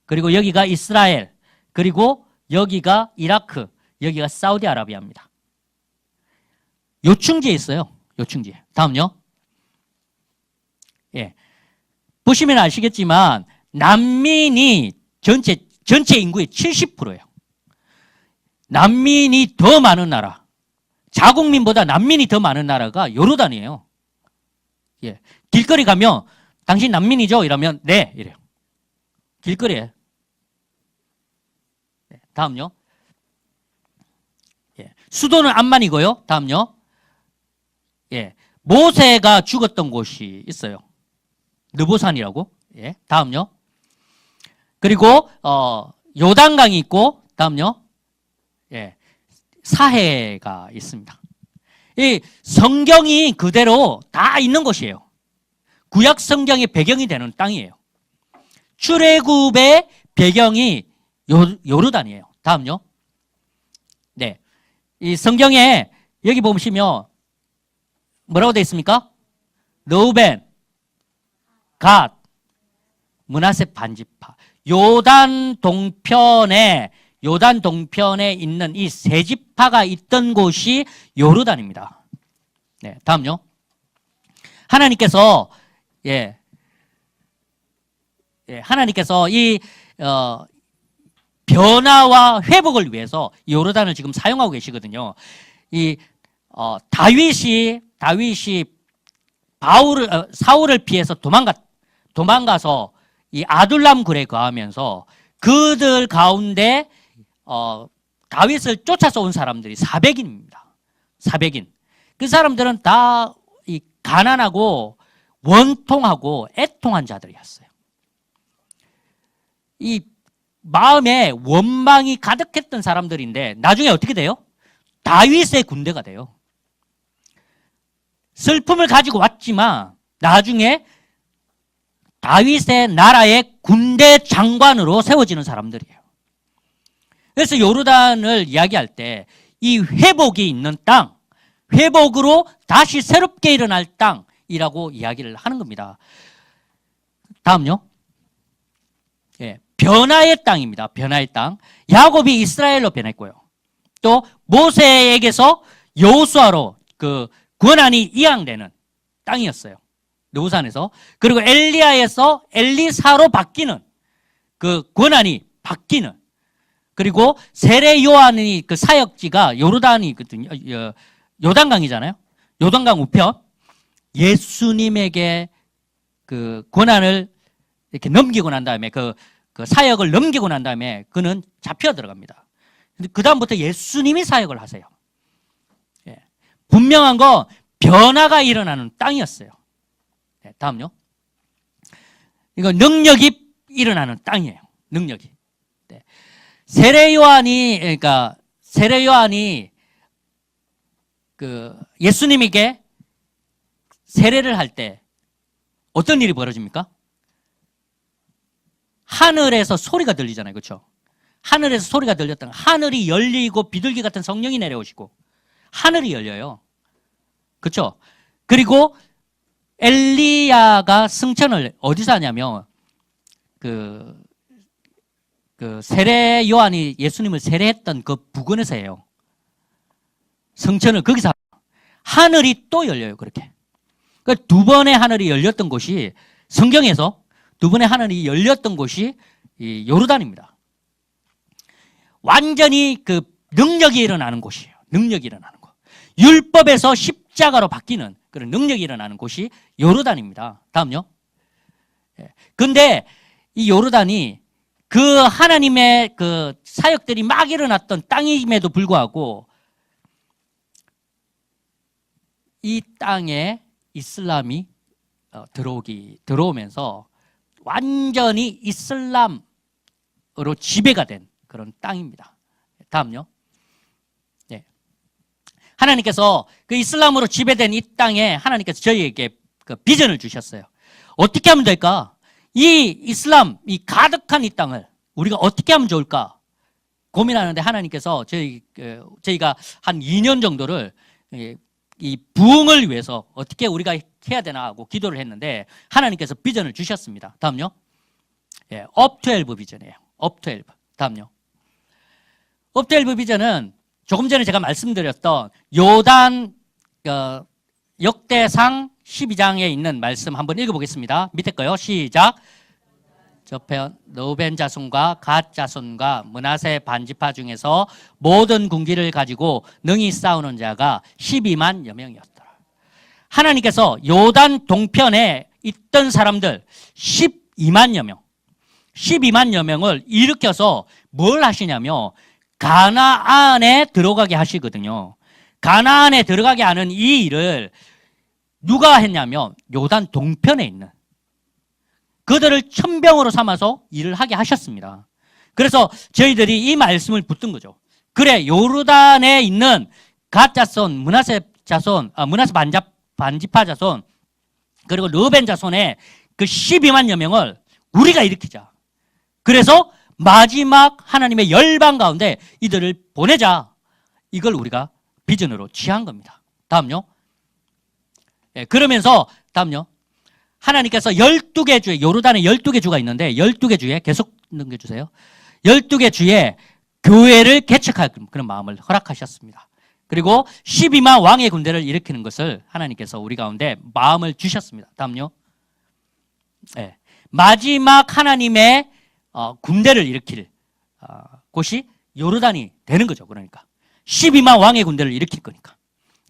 그리고 여기가 이스라엘, 그리고 여기가 이라크, 여기가 사우디아라비아입니다. 요충지에 있어요. 요충지에. 다음요. 보시면 아시겠지만 난민이 전체 인구의 70%예요. 난민이 더 많은 나라, 자국민보다 난민이 더 많은 나라가 요르단이에요. 길거리 가면 당신 난민이죠? 이러면 네, 이래요. 길거리에. 다음요. 수도는 암만이고요. 다음요. 모세가 죽었던 곳이 있어요. 느보산이라고. 다음요. 그리고 요단강이 있고, 다음요. 사해가 있습니다. 이 성경이 그대로 다 있는 곳이에요. 구약 성경의 배경이 되는 땅이에요. 출애굽의 배경이 요르단이에요. 다음요. 이 성경에 여기 보시면 뭐라고 되어 있습니까? 르우벤, 갓, 므낫세 반지파. 요단 동편에 있는 이 세 지파가 있던 곳이 요르단입니다. 다음요. 하나님께서 이 변화와 회복을 위해서 요르단을 지금 사용하고 계시거든요. 이 다윗이 사울을 피해서 도망가서 이 아둘람 굴에 거하면서 그들 가운데 다윗을 쫓아서 온 사람들이 400인입니다. 400인. 그 사람들은 다 이 가난하고 원통하고 애통한 자들이었어요. 이 마음에 원망이 가득했던 사람들인데 나중에 어떻게 돼요? 다윗의 군대가 돼요. 슬픔을 가지고 왔지만 나중에 다윗의 나라의 군대 장관으로 세워지는 사람들이에요. 그래서 요르단을 이야기할 때 이 회복이 있는 땅, 회복으로 다시 새롭게 일어날 땅이라고 이야기를 하는 겁니다. 다음요. 예, 변화의 땅입니다. 변화의 땅. 야곱이 이스라엘로 변했고요. 또 모세에게서 여호수아로 그 권한이 이양되는 땅이었어요. 느부산에서. 그리고 엘리야에서 엘리사로 바뀌는 그 권한이 바뀌는. 그리고 세례 요한이 그 사역지가 요르단이거든요. 요단강이잖아요. 요단강 우편. 예수님에게 그 권한을 이렇게 넘기고 난 다음에 그 사역을 넘기고 난 다음에 그는 잡혀 들어갑니다. 근데 그다음부터 예수님이 사역을 하세요. 예. 분명한 건 변화가 일어나는 땅이었어요. 네, 다음요. 이거 능력이 일어나는 땅이에요. 능력이. 네. 세례 요한이 그 예수님에게 세례를 할 때 어떤 일이 벌어집니까? 하늘에서 소리가 들리잖아요. 그렇죠? 하늘에서 소리가 들렸던 하늘이 열리고 비둘기 같은 성령이 내려오시고 하늘이 열려요. 그렇죠? 그리고 엘리야가 승천을 어디서 하냐면 그 세례 요한이 예수님을 세례했던 그 부근에서 해요. 승천을 거기서 하늘이 또 열려요. 그렇게. 그러니까 두 번의 하늘이 열렸던 곳이 성경에서 두 번의 하늘이 열렸던 곳이 이 요르단입니다. 완전히 그 능력이 일어나는 곳이에요. 능력이 일어나는 곳. 율법에서 십자가로 바뀌는 그런 능력이 일어나는 곳이 요르단입니다. 다음요. 근데 이 요르단이 그 하나님의 그 사역들이 막 일어났던 땅임에도 불구하고 이 땅에 이슬람이 들어오면서 완전히 이슬람으로 지배가 된 그런 땅입니다. 다음요. 네. 하나님께서 그 이슬람으로 지배된 이 땅에 하나님께서 저희에게 그 비전을 주셨어요. 어떻게 하면 될까? 이 이슬람, 이 가득한 이 땅을 우리가 어떻게 하면 좋을까? 고민하는데 하나님께서 저희가 한 2년 정도를 이 부흥을 위해서 어떻게 우리가 해야 되나 하고 기도를 했는데 하나님께서 비전을 주셨습니다. 다음요. 예, 업12 비전이에요. 업12. 다음요. 업12 비전은 조금 전에 제가 말씀드렸던 요단 역대상 12장에 있는 말씀 한번 읽어보겠습니다. 밑에 거요. 시작. 저편 르우벤 자손과 갓 자손과 므낫세 반지파 중에서 모든 군기를 가지고 능히 싸우는 자가 12만여 명이었더라. 하나님께서 요단 동편에 있던 사람들 12만여 명, 12만여 명을 일으켜서 뭘 하시냐면 가나안에 들어가게 하시거든요. 가나안에 들어가게 하는 이 일을 누가 했냐면 요단 동편에 있는 그들을 천병으로 삼아서 일을 하게 하셨습니다. 그래서 저희들이 이 말씀을 붙든 거죠. 그래, 요르단에 있는 갓 자손, 므낫세 자손, 므낫세 반지파 자손, 그리고 르벤 자손의 그 12만여 명을 우리가 일으키자. 그래서 마지막 하나님의 열방 가운데 이들을 보내자. 이걸 우리가 비전으로 취한 겁니다. 다음요. 예, 그러면서 다음요. 하나님께서 12개 주에 요르단에 12개 주가 있는데 12개 주에 계속 넘겨주세요. 12개 주에 교회를 개척할 그런 마음을 허락하셨습니다. 그리고 12만 왕의 군대를 일으키는 것을 하나님께서 우리 가운데 마음을 주셨습니다. 다음요. 네. 마지막 하나님의 군대를 일으킬 곳이 요르단이 되는 거죠. 그러니까 12만 왕의 군대를 일으킬 거니까.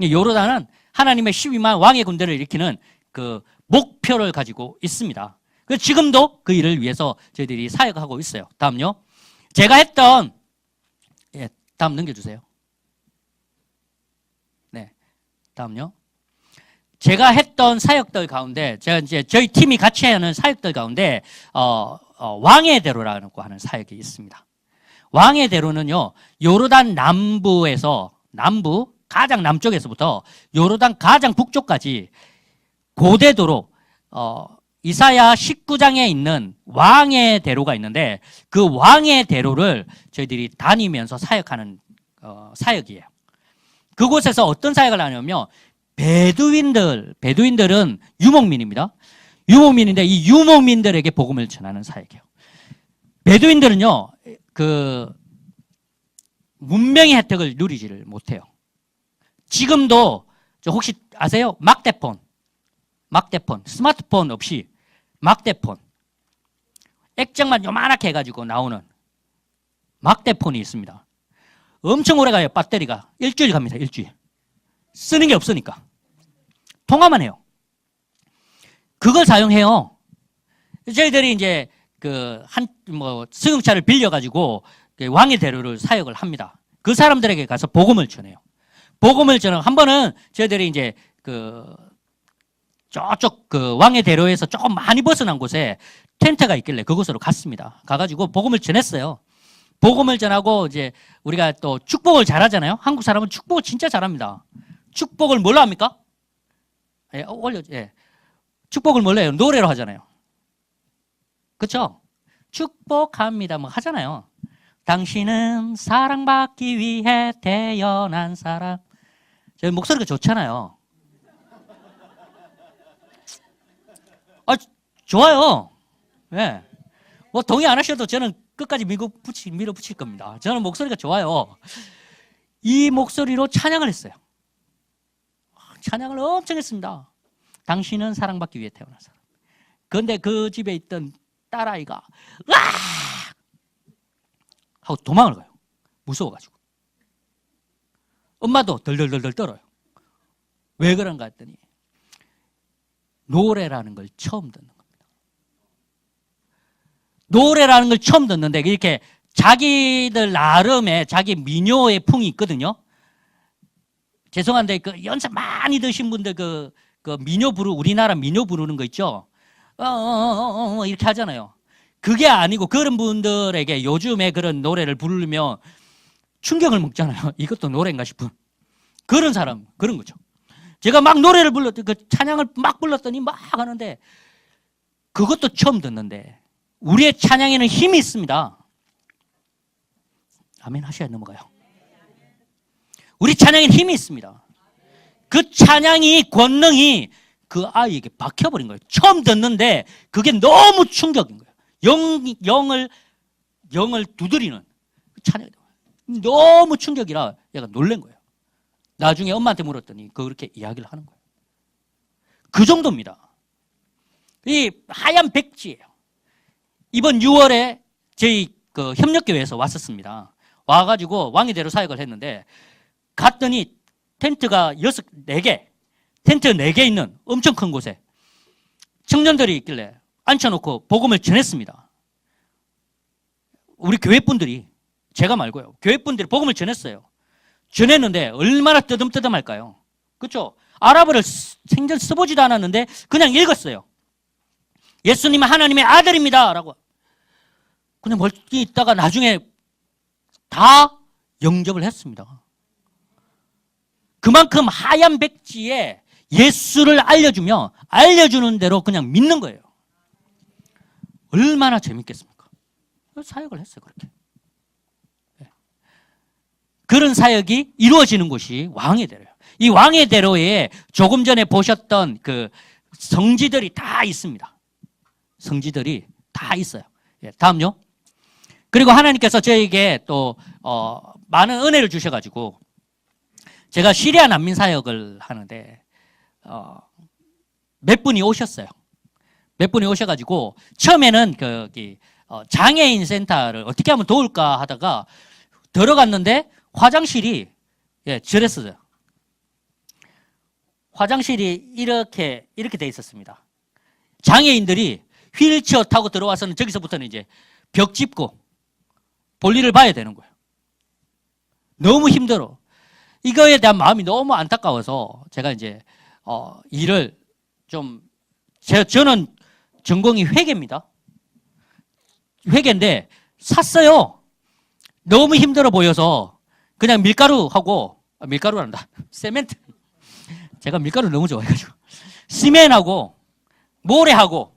요르단은 하나님의 12만 왕의 군대를 일으키는 그 목표를 가지고 있습니다. 그래서 지금도 그 일을 위해서 저희들이 사역하고 있어요. 다음요. 제가 했던 다음 넘겨주세요. 네, 다음요. 제가 했던 사역들 가운데, 제가 이제 저희 팀이 같이 하는 사역들 가운데 왕의 대로라고 하는 사역이 있습니다. 왕의 대로는요, 요르단 남부에서 가장 남쪽에서부터 요르단 가장 북쪽까지 고대도로 이사야 19장에 있는 왕의 대로가 있는데, 그 왕의 대로를 저희들이 다니면서 사역하는 사역이에요. 그곳에서 어떤 사역을 하냐면, 베두인들은 유목민입니다. 유목민인데 이 유목민들에게 복음을 전하는 사역이에요. 베두인들은요, 그 문명의 혜택을 누리지를 못해요. 지금도 혹시 아세요? 막대폰, 스마트폰 없이 막대폰, 액정만 요만하게 해가지고 나오는 막대폰이 있습니다. 엄청 오래 가요. 배터리가 일주일 갑니다. 일주일. 쓰는 게 없으니까 통화만 해요. 그걸 사용해요. 저희들이 이제 승용차를 빌려가지고 왕의 대로를 사역을 합니다. 그 사람들에게 가서 복음을 전해요. 복음을 전하고, 한 번은 저희들이 이제 저쪽 왕의 대로에서 조금 많이 벗어난 곳에 텐트가 있길래 그곳으로 갔습니다. 가가지고 복음을 전했어요. 복음을 전하고 이제 우리가 또 축복을 잘하잖아요. 한국 사람은 축복을 진짜 잘합니다. 축복을 뭘로 합니까? 예, 축복을 뭘로 해요? 노래로 하잖아요. 그렇죠? 축복합니다 뭐 하잖아요. 당신은 사랑받기 위해 태어난 사람. 제 목소리가 좋잖아요. 좋아요. 예. 뭐 동의 안 하셔도 저는 끝까지 밀어붙일 겁니다. 저는 목소리가 좋아요. 이 목소리로 찬양을 했어요. 찬양을 엄청 했습니다. 당신은 사랑받기 위해 태어난 사람. 그런데 그 집에 있던 딸아이가 으악! 하고 도망을 가요. 무서워가지고. 엄마도 덜덜덜덜 떨어요. 왜 그런가 했더니 노래라는 걸 처음 듣는 겁니다. 노래라는 걸 처음 듣는데 이렇게 자기들 나름의 자기 민요의 풍이 있거든요. 죄송한데 연세 많이 드신 분들 민요 우리나라 민요 부르는 거 있죠. 이렇게 하잖아요. 그게 아니고 그런 분들에게 요즘에 그런 노래를 부르면 충격을 먹잖아요. 이것도 노래인가 싶은 그런 사람, 그런 거죠. 제가 막 노래를 찬양을 막 불렀더니 막 하는데 그것도 처음 듣는데 우리의 찬양에는 힘이 있습니다. 아멘 하셔야 넘어가요. 우리 찬양에는 힘이 있습니다. 그 찬양이, 권능이 그 아이에게 박혀버린 거예요. 처음 듣는데 그게 너무 충격인 거예요. 영을 두드리는 찬양이 너무 충격이라 얘가 놀란 거예요. 나중에 엄마한테 물었더니 그렇게 이야기를 하는 거예요. 그 정도입니다. 이 하얀 백지예요. 이번 6월에 저희 협력교회에서 왔었습니다. 와가지고 왕의대로 사역을 했는데 갔더니 텐트가 4개, 텐트 4개 있는 엄청 큰 곳에 청년들이 있길래 앉혀놓고 복음을 전했습니다. 우리 교회분들이, 제가 말고요. 교회분들이 복음을 전했어요. 전했는데 얼마나 뜨듬뜨듬할까요? 그렇죠? 아랍어를 생전 써보지도 않았는데 그냥 읽었어요. 예수님은 하나님의 아들입니다 라고. 그냥 멀리 있다가 나중에 다 영접을 했습니다. 그만큼 하얀 백지에 예수를 알려주는 대로 그냥 믿는 거예요. 얼마나 재밌겠습니까? 사역을 했어요, 그렇게. 그런 사역이 이루어지는 곳이 왕의 대로예요. 이 왕의 대로에 조금 전에 보셨던 그 성지들이 다 있습니다. 성지들이 다 있어요. 다음요. 그리고 하나님께서 저에게 또 많은 은혜를 주셔가지고 제가 시리아 난민 사역을 하는데 몇 분이 오셨어요. 몇 분이 오셔가지고 처음에는 장애인 센터를 어떻게 하면 도울까 하다가 들어갔는데 화장실이 저랬어요. 화장실이 이렇게 돼 있었습니다. 장애인들이 휠체어 타고 들어와서는 저기서부터는 이제 벽 짚고 볼일을 봐야 되는 거예요. 너무 힘들어. 이거에 대한 마음이 너무 안타까워서 제가 이제 일을 좀 저는 전공이 회계입니다. 회계인데 샀어요. 너무 힘들어 보여서 그냥 밀가루란다. 세멘트. 제가 밀가루 너무 좋아해가지고 시멘하고 모래하고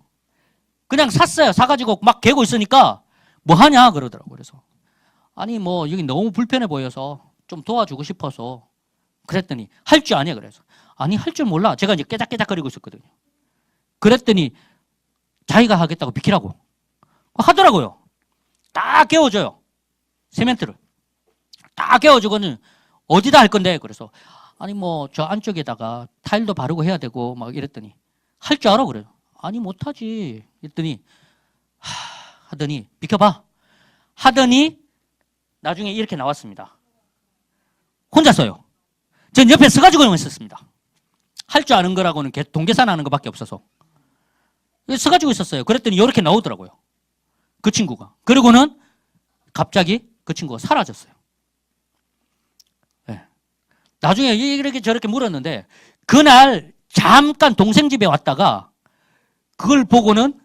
그냥 샀어요. 사가지고 막 개고 있으니까 뭐 하냐 그러더라고요. 그래서 아니 뭐 여기 너무 불편해 보여서 좀 도와주고 싶어서 그랬더니 할 줄 아냐 그래서 아니 할 줄 몰라. 제가 이제 깨작깨작거리고 있었거든요. 그랬더니 자기가 하겠다고 비키라고 하더라고요. 딱 깨워줘요. 세멘트를 딱 깨워주고는 어디다 할 건데 그래서 아니 뭐 저 안쪽에다가 타일도 바르고 해야 되고 막 이랬더니 할 줄 알아 그래요. 아니 못하지. 했더니 하더니 비켜봐 하더니 나중에 이렇게 나왔습니다. 혼자서요. 전 옆에 서가지고 있었습니다. 할 줄 아는 거라고는 동계산하는 것밖에 없어서 서가지고 있었어요. 그랬더니 이렇게 나오더라고요. 그 친구가. 그리고는 갑자기 그 친구가 사라졌어요. 네. 나중에 이렇게 저렇게 물었는데 그날 잠깐 동생 집에 왔다가 그걸 보고는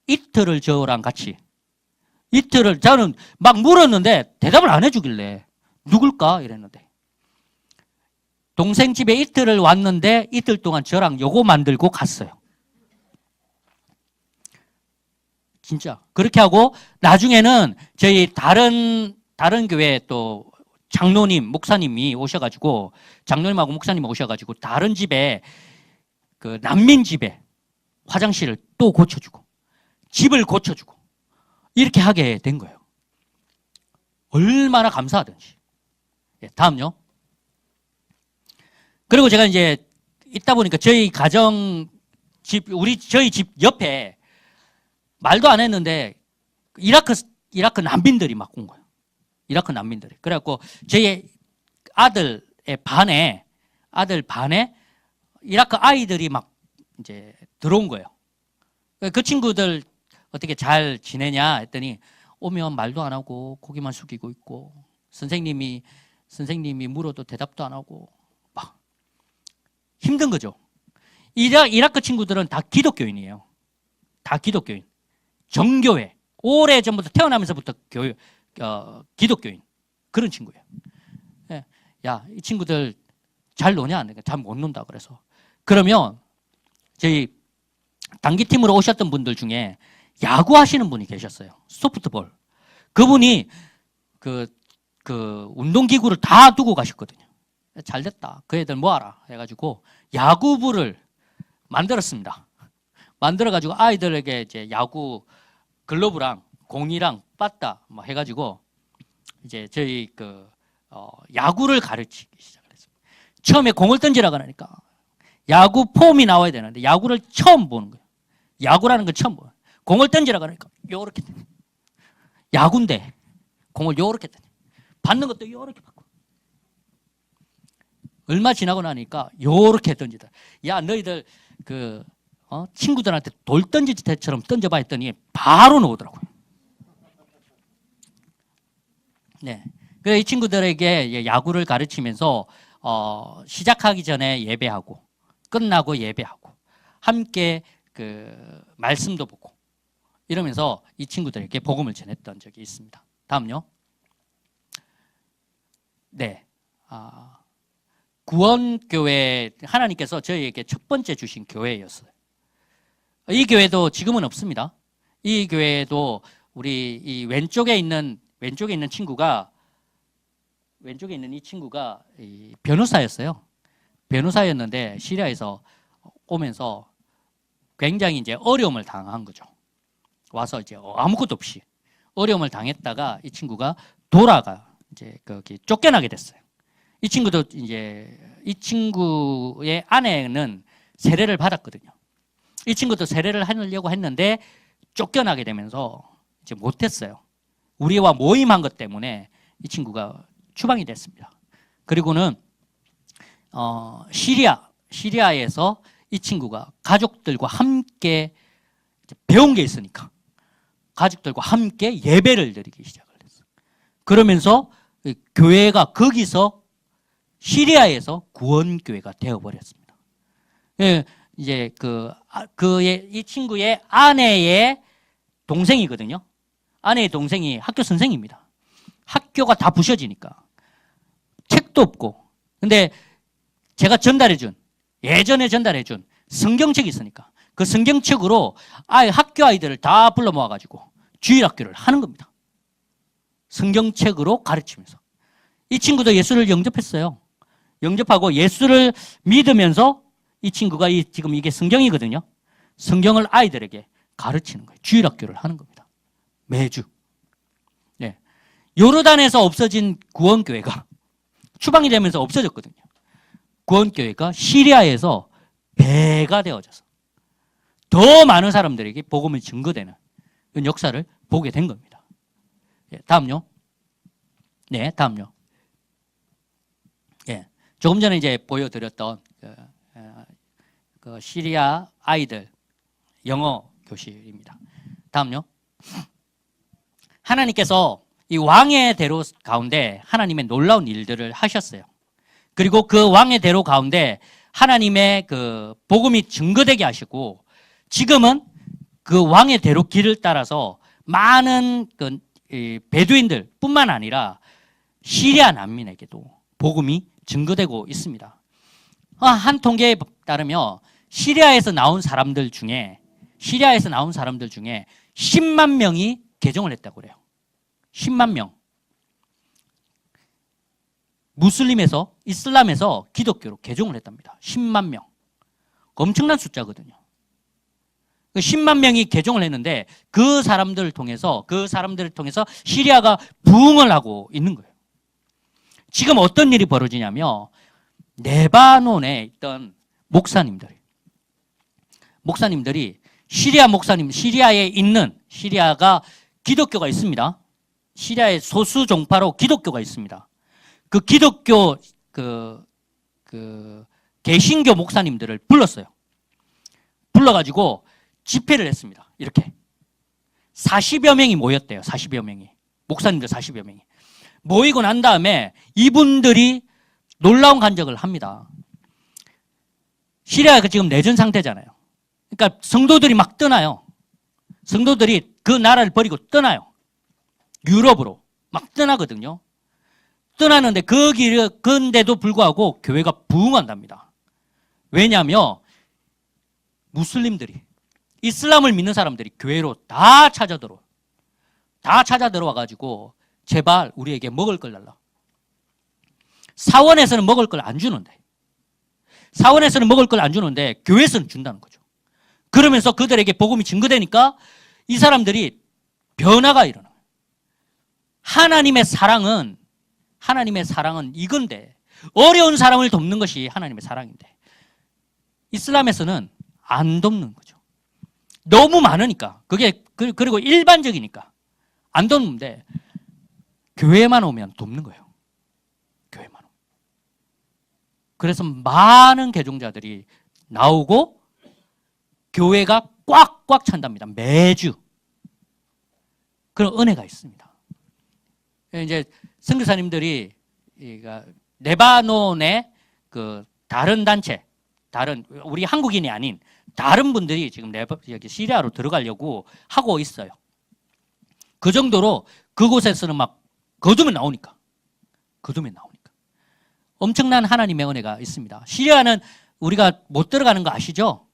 이틀을 저랑 같이 이틀을 저는 막 물었는데 대답을 안 해주길래 누굴까 이랬는데 동생 집에 이틀을 왔는데 이틀 동안 저랑 요거 만들고 갔어요. 진짜 그렇게 하고 나중에는 저희 다른 교회 또 장로님 목사님이 오셔가지고 장로님하고 목사님 오셔가지고 다른 집에 그 난민 집에 화장실을 또 고쳐주고 집을 고쳐주고 이렇게 하게 된 거예요. 얼마나 감사하든지. 다음요. 그리고 제가 이제 있다 보니까 저희 가정 저희 집 옆에 말도 안 했는데 이라크 난민들이 막 온 거예요. 이라크 난민들이. 그래갖고 저희 아들 반에 이라크 아이들이 막 이제 들어온 거예요. 그 친구들 어떻게 잘 지내냐 했더니 오면 말도 안 하고 고개만 숙이고 있고 선생님이 물어도 대답도 안 하고 막 힘든 거죠. 이라크 친구들은 다 기독교인이에요. 다 기독교인. 정교회. 오래전부터 태어나면서부터 기독교인. 그런 친구예요. 야, 이 친구들 잘 노냐? 잘 못 논다. 그래서. 그러면 저희 단기팀으로 오셨던 분들 중에 야구 하시는 분이 계셨어요. 소프트볼. 그분이 그 운동기구를 다 두고 가셨거든요. 잘 됐다. 그 애들 모아라. 해가지고 야구부를 만들었습니다. 만들어가지고 아이들에게 이제 야구 글러브랑 공이랑 빠따 막 해가지고 이제 저희 야구를 가르치기 시작을 했습니다. 처음에 공을 던지라고 하니까 야구 폼이 나와야 되는데 야구를 처음 보는 거예요. 야구라는 걸 처음 보여요. 공을 던지라고 하니까 요렇게 던져. 야구인데 공을 요렇게 던져. 받는 것도 요렇게 받고. 얼마 지나고 나니까 요렇게 던지다. 야, 너희들 친구들한테 돌 던질 때처럼 던져봐 했더니 바로 나오더라고요. 네. 그래서 이 친구들에게 야구를 가르치면서 시작하기 전에 예배하고 끝나고 예배하고 함께 말씀도 보고 이러면서 이 친구들에게 복음을 전했던 적이 있습니다. 다음요. 네. 구원교회 하나님께서 저희에게 첫 번째 주신 교회였어요. 이 교회도 지금은 없습니다. 이 교회도 우리 이 왼쪽에 있는 친구가 왼쪽에 있는 이 친구가 변호사였어요. 변호사였는데 시리아에서 오면서 굉장히 이제 어려움을 당한 거죠. 와서 이제 아무것도 없이 어려움을 당했다가 이 친구가 이제 거기 쫓겨나게 됐어요. 이 친구도 이제 이 친구의 아내는 세례를 받았거든요. 이 친구도 세례를 하려고 했는데 쫓겨나게 되면서 이제 못했어요. 우리와 모임한 것 때문에 이 친구가 추방이 됐습니다. 그리고는 시리아에서 이 친구가 가족들과 함께 배운 게 있으니까 가족들과 함께 예배를 드리기 시작을 했어요. 그러면서 교회가 거기서 시리아에서 구원교회가 되어버렸습니다. 이제 이 친구의 아내의 동생이거든요. 아내의 동생이 학교 선생입니다. 학교가 다 부셔지니까 책도 없고. 근데 제가 예전에 전달해준 성경책이 있으니까 그 성경책으로 학교 아이들을 다 불러 모아가지고 주일학교를 하는 겁니다. 성경책으로 가르치면서. 이 친구도 예수를 영접했어요. 영접하고 예수를 믿으면서 이 친구가 지금 이게 성경이거든요. 성경을 아이들에게 가르치는 거예요. 주일학교를 하는 겁니다. 매주. 네. 요르단에서 없어진 구원교회가 추방이 되면서 없어졌거든요. 구원교회가 시리아에서 배가 되어져서 더 많은 사람들에게 복음이 증거되는 이런 역사를 보게 된 겁니다. 다음요. 네, 다음요. 예, 조금 전에 이제 보여드렸던 그 시리아 아이들 영어 교실입니다. 다음요. 하나님께서 이 왕의 대로 가운데 하나님의 놀라운 일들을 하셨어요. 그리고 그 왕의 대로 가운데 하나님의 그 복음이 증거되게 하시고 지금은 그 왕의 대로 길을 따라서 많은 그 베두인들 뿐만 아니라 시리아 난민에게도 복음이 증거되고 있습니다. 한 통계에 따르면 시리아에서 나온 사람들 중에 10만 명이 개종을 했다고 그래요. 10만 명. 무슬림에서 이슬람에서 기독교로 개종을 했답니다. 10만 명. 엄청난 숫자거든요. 10만 명이 개종을 했는데 그 사람들을 통해서 시리아가 부흥을 하고 있는 거예요. 지금 어떤 일이 벌어지냐면 레바논에 있던 목사님들이 시리아가 기독교가 있습니다. 시리아의 소수 종파로 기독교가 있습니다. 그 기독교 개신교 목사님들을 불렀어요. 불러가지고 집회를 했습니다. 이렇게 40여 명이 모였대요. 40여 명이. 목사님들 40여 명이. 모이고 난 다음에 이분들이 놀라운 간증을 합니다. 시리아가 지금 내전 상태잖아요. 그러니까 성도들이 막 떠나요. 성도들이 그 나라를 버리고 떠나요. 유럽으로 막 떠나거든요. 떠나는데 근데도 불구하고 교회가 부흥한답니다. 왜냐하면 무슬림들이 이슬람을 믿는 사람들이 교회로 다 찾아 들어와가지고 제발 우리에게 먹을 걸 달라. 사원에서는 먹을 걸 안 주는데 교회에서는 준다는 거죠. 그러면서 그들에게 복음이 증거되니까 이 사람들이 변화가 일어나요. 하나님의 사랑은 이건데 어려운 사람을 돕는 것이 하나님의 사랑인데 이슬람에서는 안 돕는 거죠. 너무 많으니까 그리고 일반적이니까 안 돕는데 교회만 오면 돕는 거예요. 교회만 오면. 그래서 많은 개종자들이 나오고 교회가 꽉꽉 찬답니다. 매주. 그런 은혜가 있습니다. 이제 선교사님들이 레바논의 그 다른 단체, 우리 한국인이 아닌 다른 분들이 지금 여기 시리아로 들어가려고 하고 있어요. 그 정도로 그곳에서는 막 거두면 나오니까. 엄청난 하나님의 은혜가 있습니다. 시리아는 우리가 못 들어가는 거 아시죠?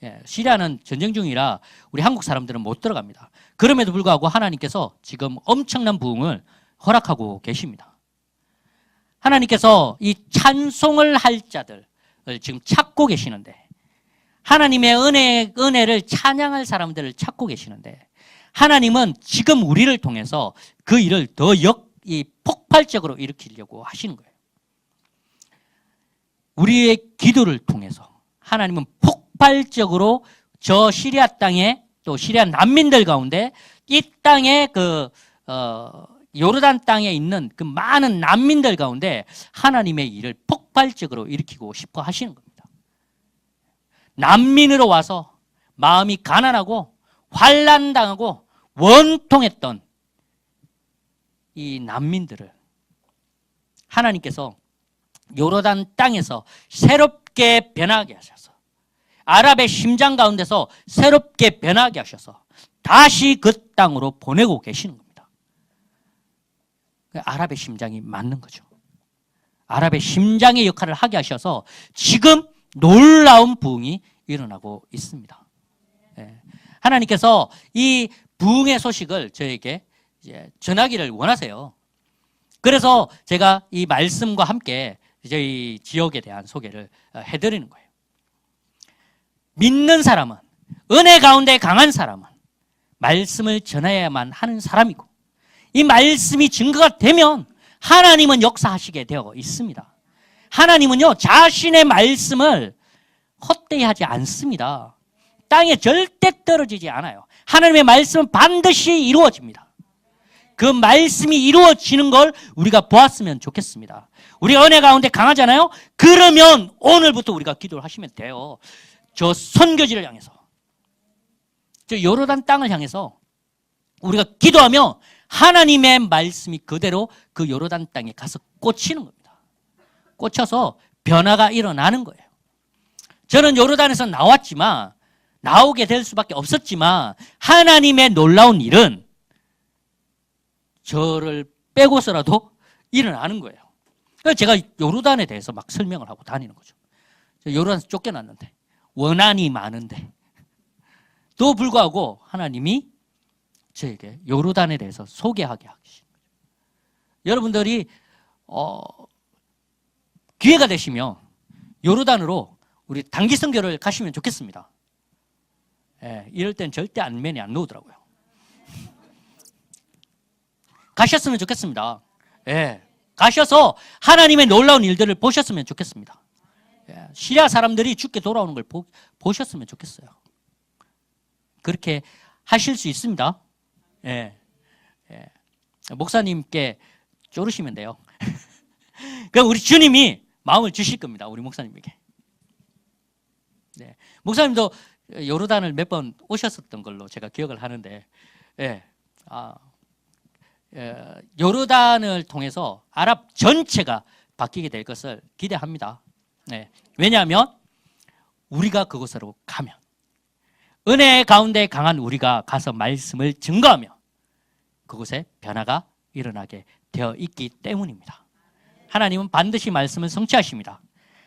예, 시리아는 전쟁 중이라 우리 한국 사람들은 못 들어갑니다. 그럼에도 불구하고 하나님께서 지금 엄청난 부흥을 허락하고 계십니다. 하나님께서 이 찬송을 할 자들을 지금 찾고 계시는데 하나님의 은혜를 찬양할 사람들을 찾고 계시는데 하나님은 지금 우리를 통해서 그 일을 더 폭발적으로 일으키려고 하시는 거예요. 우리의 기도를 통해서 하나님은 폭발적으로 저 시리아 땅에 또 시리아 난민들 가운데 이 땅에 요르단 땅에 있는 그 많은 난민들 가운데 하나님의 일을 폭발적으로 일으키고 싶어 하시는 겁니다. 난민으로 와서 마음이 가난하고 환난당하고 원통했던 이 난민들을 하나님께서 요르단 땅에서 새롭게 변하게 하셔서, 아랍의 심장 가운데서 새롭게 변하게 하셔서 다시 그 땅으로 보내고 계시는 겁니다. 아랍의 심장이 맞는 거죠. 아랍의 심장의 역할을 하게 하셔서 지금 놀라운 부흥이 일어나고 있습니다. 하나님께서 이 부흥의 소식을 저에게 이제 전하기를 원하세요. 그래서 제가 이 말씀과 함께 저희 지역에 대한 소개를 해드리는 거예요. 믿는 사람은, 은혜 가운데 강한 사람은 말씀을 전해야만 하는 사람이고, 이 말씀이 증거가 되면 하나님은 역사하시게 되어 있습니다. 하나님은요, 자신의 말씀을 헛되이 하지 않습니다. 땅에 절대 떨어지지 않아요. 하나님의 말씀은 반드시 이루어집니다. 그 말씀이 이루어지는 걸 우리가 보았으면 좋겠습니다. 우리 은혜 가운데 강하잖아요. 그러면 오늘부터 우리가 기도를 하시면 돼요. 저 선교지를 향해서, 저 요르단 땅을 향해서 우리가 기도하며 하나님의 말씀이 그대로 그 요르단 땅에 가서 꽂히는 겁니다. 꽂혀서 변화가 일어나는 거예요. 저는 요르단에서 나왔지만, 나오게 될 수밖에 없었지만, 하나님의 놀라운 일은 저를 빼고서라도 일어나는 거예요. 그래서 제가 요르단에 대해서 막 설명을 하고 다니는 거죠. 요르단에서 쫓겨났는데, 원한이 많은데, 또 불구하고 하나님이 저에게 요르단에 대해서 소개하게 하신 거죠. 여러분들이 기회가 되시면 요르단으로 우리 단기 선교를 가시면 좋겠습니다. 이럴 땐 절대 안면이 안 나오더라고요. 가셨으면 좋겠습니다. 가셔서 하나님의 놀라운 일들을 보셨으면 좋겠습니다. 시리아 사람들이 죽게 돌아오는 걸 보셨으면 좋겠어요. 그렇게 하실 수 있습니다. 목사님께 쪼르시면 돼요. 그럼 우리 주님이 마음을 주실 겁니다. 우리 목사님에게. 목사님도 요르단을 몇 번 오셨었던 걸로 제가 기억을 하는데, 요르단을 통해서 아랍 전체가 바뀌게 될 것을 기대합니다. 왜냐하면 우리가 그곳으로 가면, 은혜 가운데 강한 우리가 가서 말씀을 증거하며 그곳에 변화가 일어나게 되어 있기 때문입니다. 하나님은 반드시 말씀을 성취하십니다.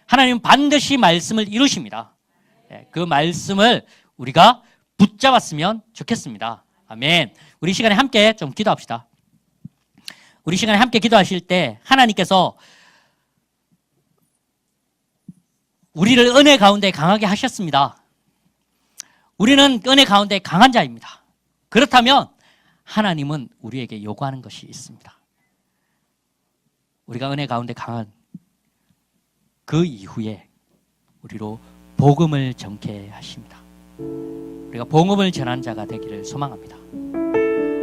하나님은 반드시 말씀을 이루십니다. 그 말씀을 우리가 붙잡았으면 좋겠습니다. 아멘. 우리 시간에 함께 좀 기도합시다. 우리 시간에 함께 기도하실 때 하나님께서 우리를 은혜 가운데 강하게 하셨습니다. 우리는 은혜 가운데 강한 자입니다. 그렇다면 하나님은 우리에게 요구하는 것이 있습니다. 우리가 은혜 가운데 강한 그 이후에 우리로 복음을 전케 하십니다. 우리가 복음을 전한 자가 되기를 소망합니다.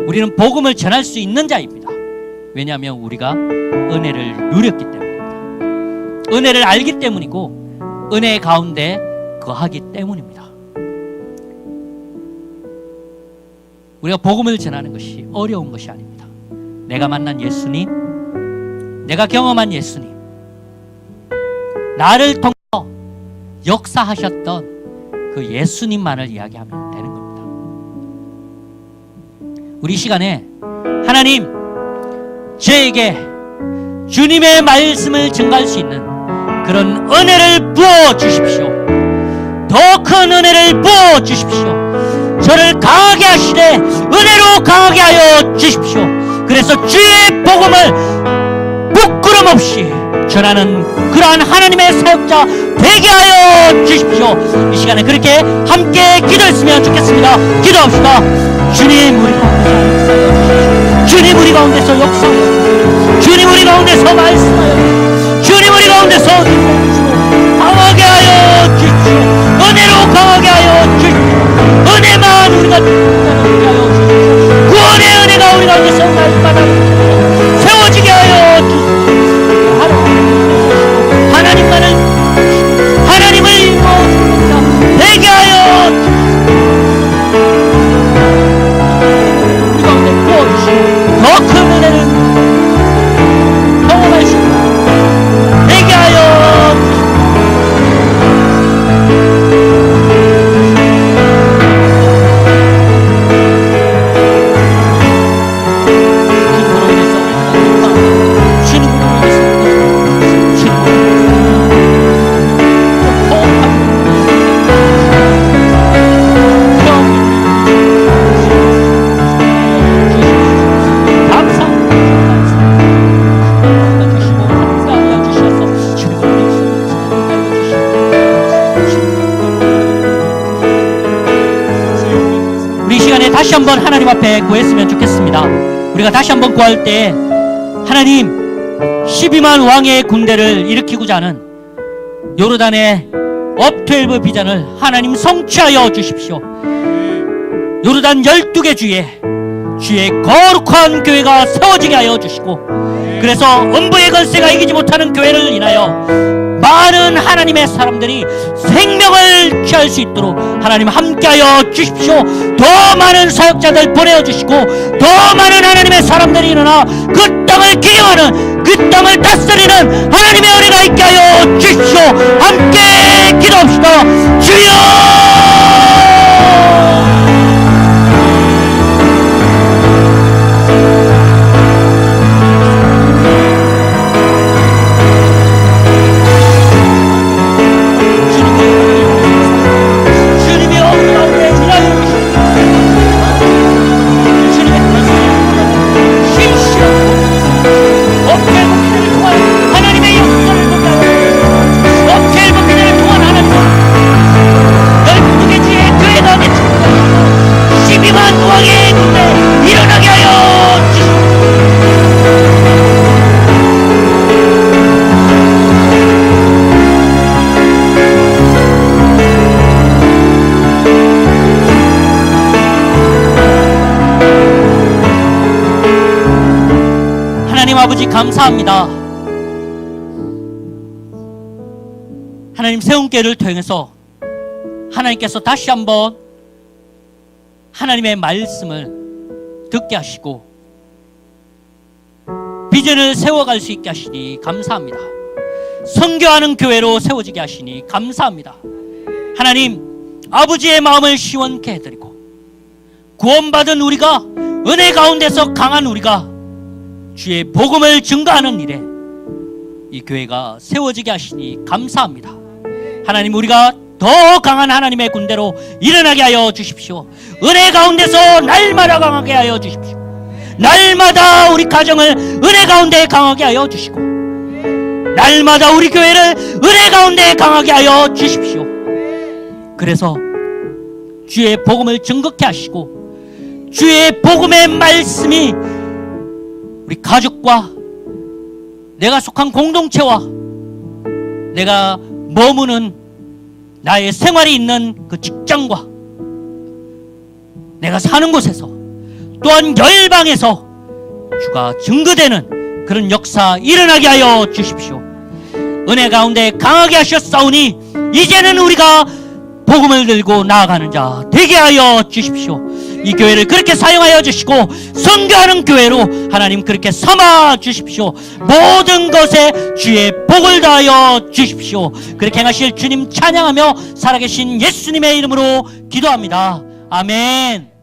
우리는 복음을 전할 수 있는 자입니다. 왜냐하면 우리가 은혜를 누렸기 때문입니다. 은혜를 알기 때문이고 은혜 가운데 거하기 때문입니다. 우리가 복음을 전하는 것이 어려운 것이 아닙니다. 내가 만난 예수님, 내가 경험한 예수님, 나를 통해서 역사하셨던 그 예수님만을 이야기하면 되는 겁니다. 우리 시간에 하나님, 저에게 주님의 말씀을 증거할 수 있는 그런 은혜를 부어주십시오. 더 큰 은혜를 부어주십시오. 저를 강하게 하시되 은혜로 강하게 하여 주십시오. 그래서 주의 복음을 부끄럼 없이 전하는 그러한 하나님의 사역자 되게 하여 주십시오. 이 시간에 그렇게 함께 기도했으면 좋겠습니다. 기도합시다. 주님, 우리 가운데서 주님, 우리 가운데서 역사하여 주님, 우리 가운데서 말씀하여 주님, 우리 가운데서 강하게 하여 주십시오. 은혜로 강하게 하여 주십시오. 은혜만 우리가 붙잡게 하여 주십시오. 구원의 은혜가 우리 가운데서 날마다 세워지게 하여 주십시오. 하나님을 인도하시는 자 되게 하여 주십시오. 우리 가운데 부어주시고 더 큰 은혜를 경험할 수 있는 다시 한번 하나님 앞에 구했으면 좋겠습니다. 우리가 다시 한번 구할 때 하나님 12만 왕의 군대를 일으키고자 하는 요르단의 업12 비전을 하나님 성취하여 주십시오. 요르단 12개 주의 거룩한 교회가 세워지게 하여 주시고, 그래서 음부의 권세가 이기지 못하는 교회를 인하여 많은 하나님의 사람들이 생명을 취할 수 있도록 하나님 함께하여 주십시오. 더 많은 사역자들 보내주시고 더 많은 하나님의 사람들이 일어나 그 땅을 기경하는, 그 땅을 다스리는 하나님의 은혜가 있게 하여 주십시오. 함께 기도합시다. 주여! 아버지 감사합니다. 하나님 세운교회를 통해서 하나님께서 다시 한번 하나님의 말씀을 듣게 하시고 비전을 세워갈 수 있게 하시니 감사합니다. 선교하는 교회로 세워지게 하시니 감사합니다. 하나님 아버지의 마음을 시원케 해드리고 구원받은 우리가, 은혜 가운데서 강한 우리가 주의 복음을 증거하는 일에 이 교회가 세워지게 하시니 감사합니다. 하나님 우리가 더 강한 하나님의 군대로 일어나게 하여 주십시오. 은혜 가운데서 날마다 강하게 하여 주십시오. 날마다 우리 가정을 은혜 가운데 강하게 하여 주시고 날마다 우리 교회를 은혜 가운데 강하게 하여 주십시오. 그래서 주의 복음을 증거케 하시고 주의 복음의 말씀이 우리 가족과 내가 속한 공동체와 내가 머무는 나의 생활이 있는 그 직장과 내가 사는 곳에서 또한 열방에서 주가 증거되는 그런 역사 일어나게 하여 주십시오. 은혜 가운데 강하게 하셨사오니 이제는 우리가 복음을 들고 나아가는 자 되게 하여 주십시오. 이 교회를 그렇게 사용하여 주시고 선교하는 교회로 하나님 그렇게 삼아 주십시오. 모든 것에 주의 복을 다하여 주십시오. 그렇게 행하실 주님 찬양하며 살아계신 예수님의 이름으로 기도합니다. 아멘.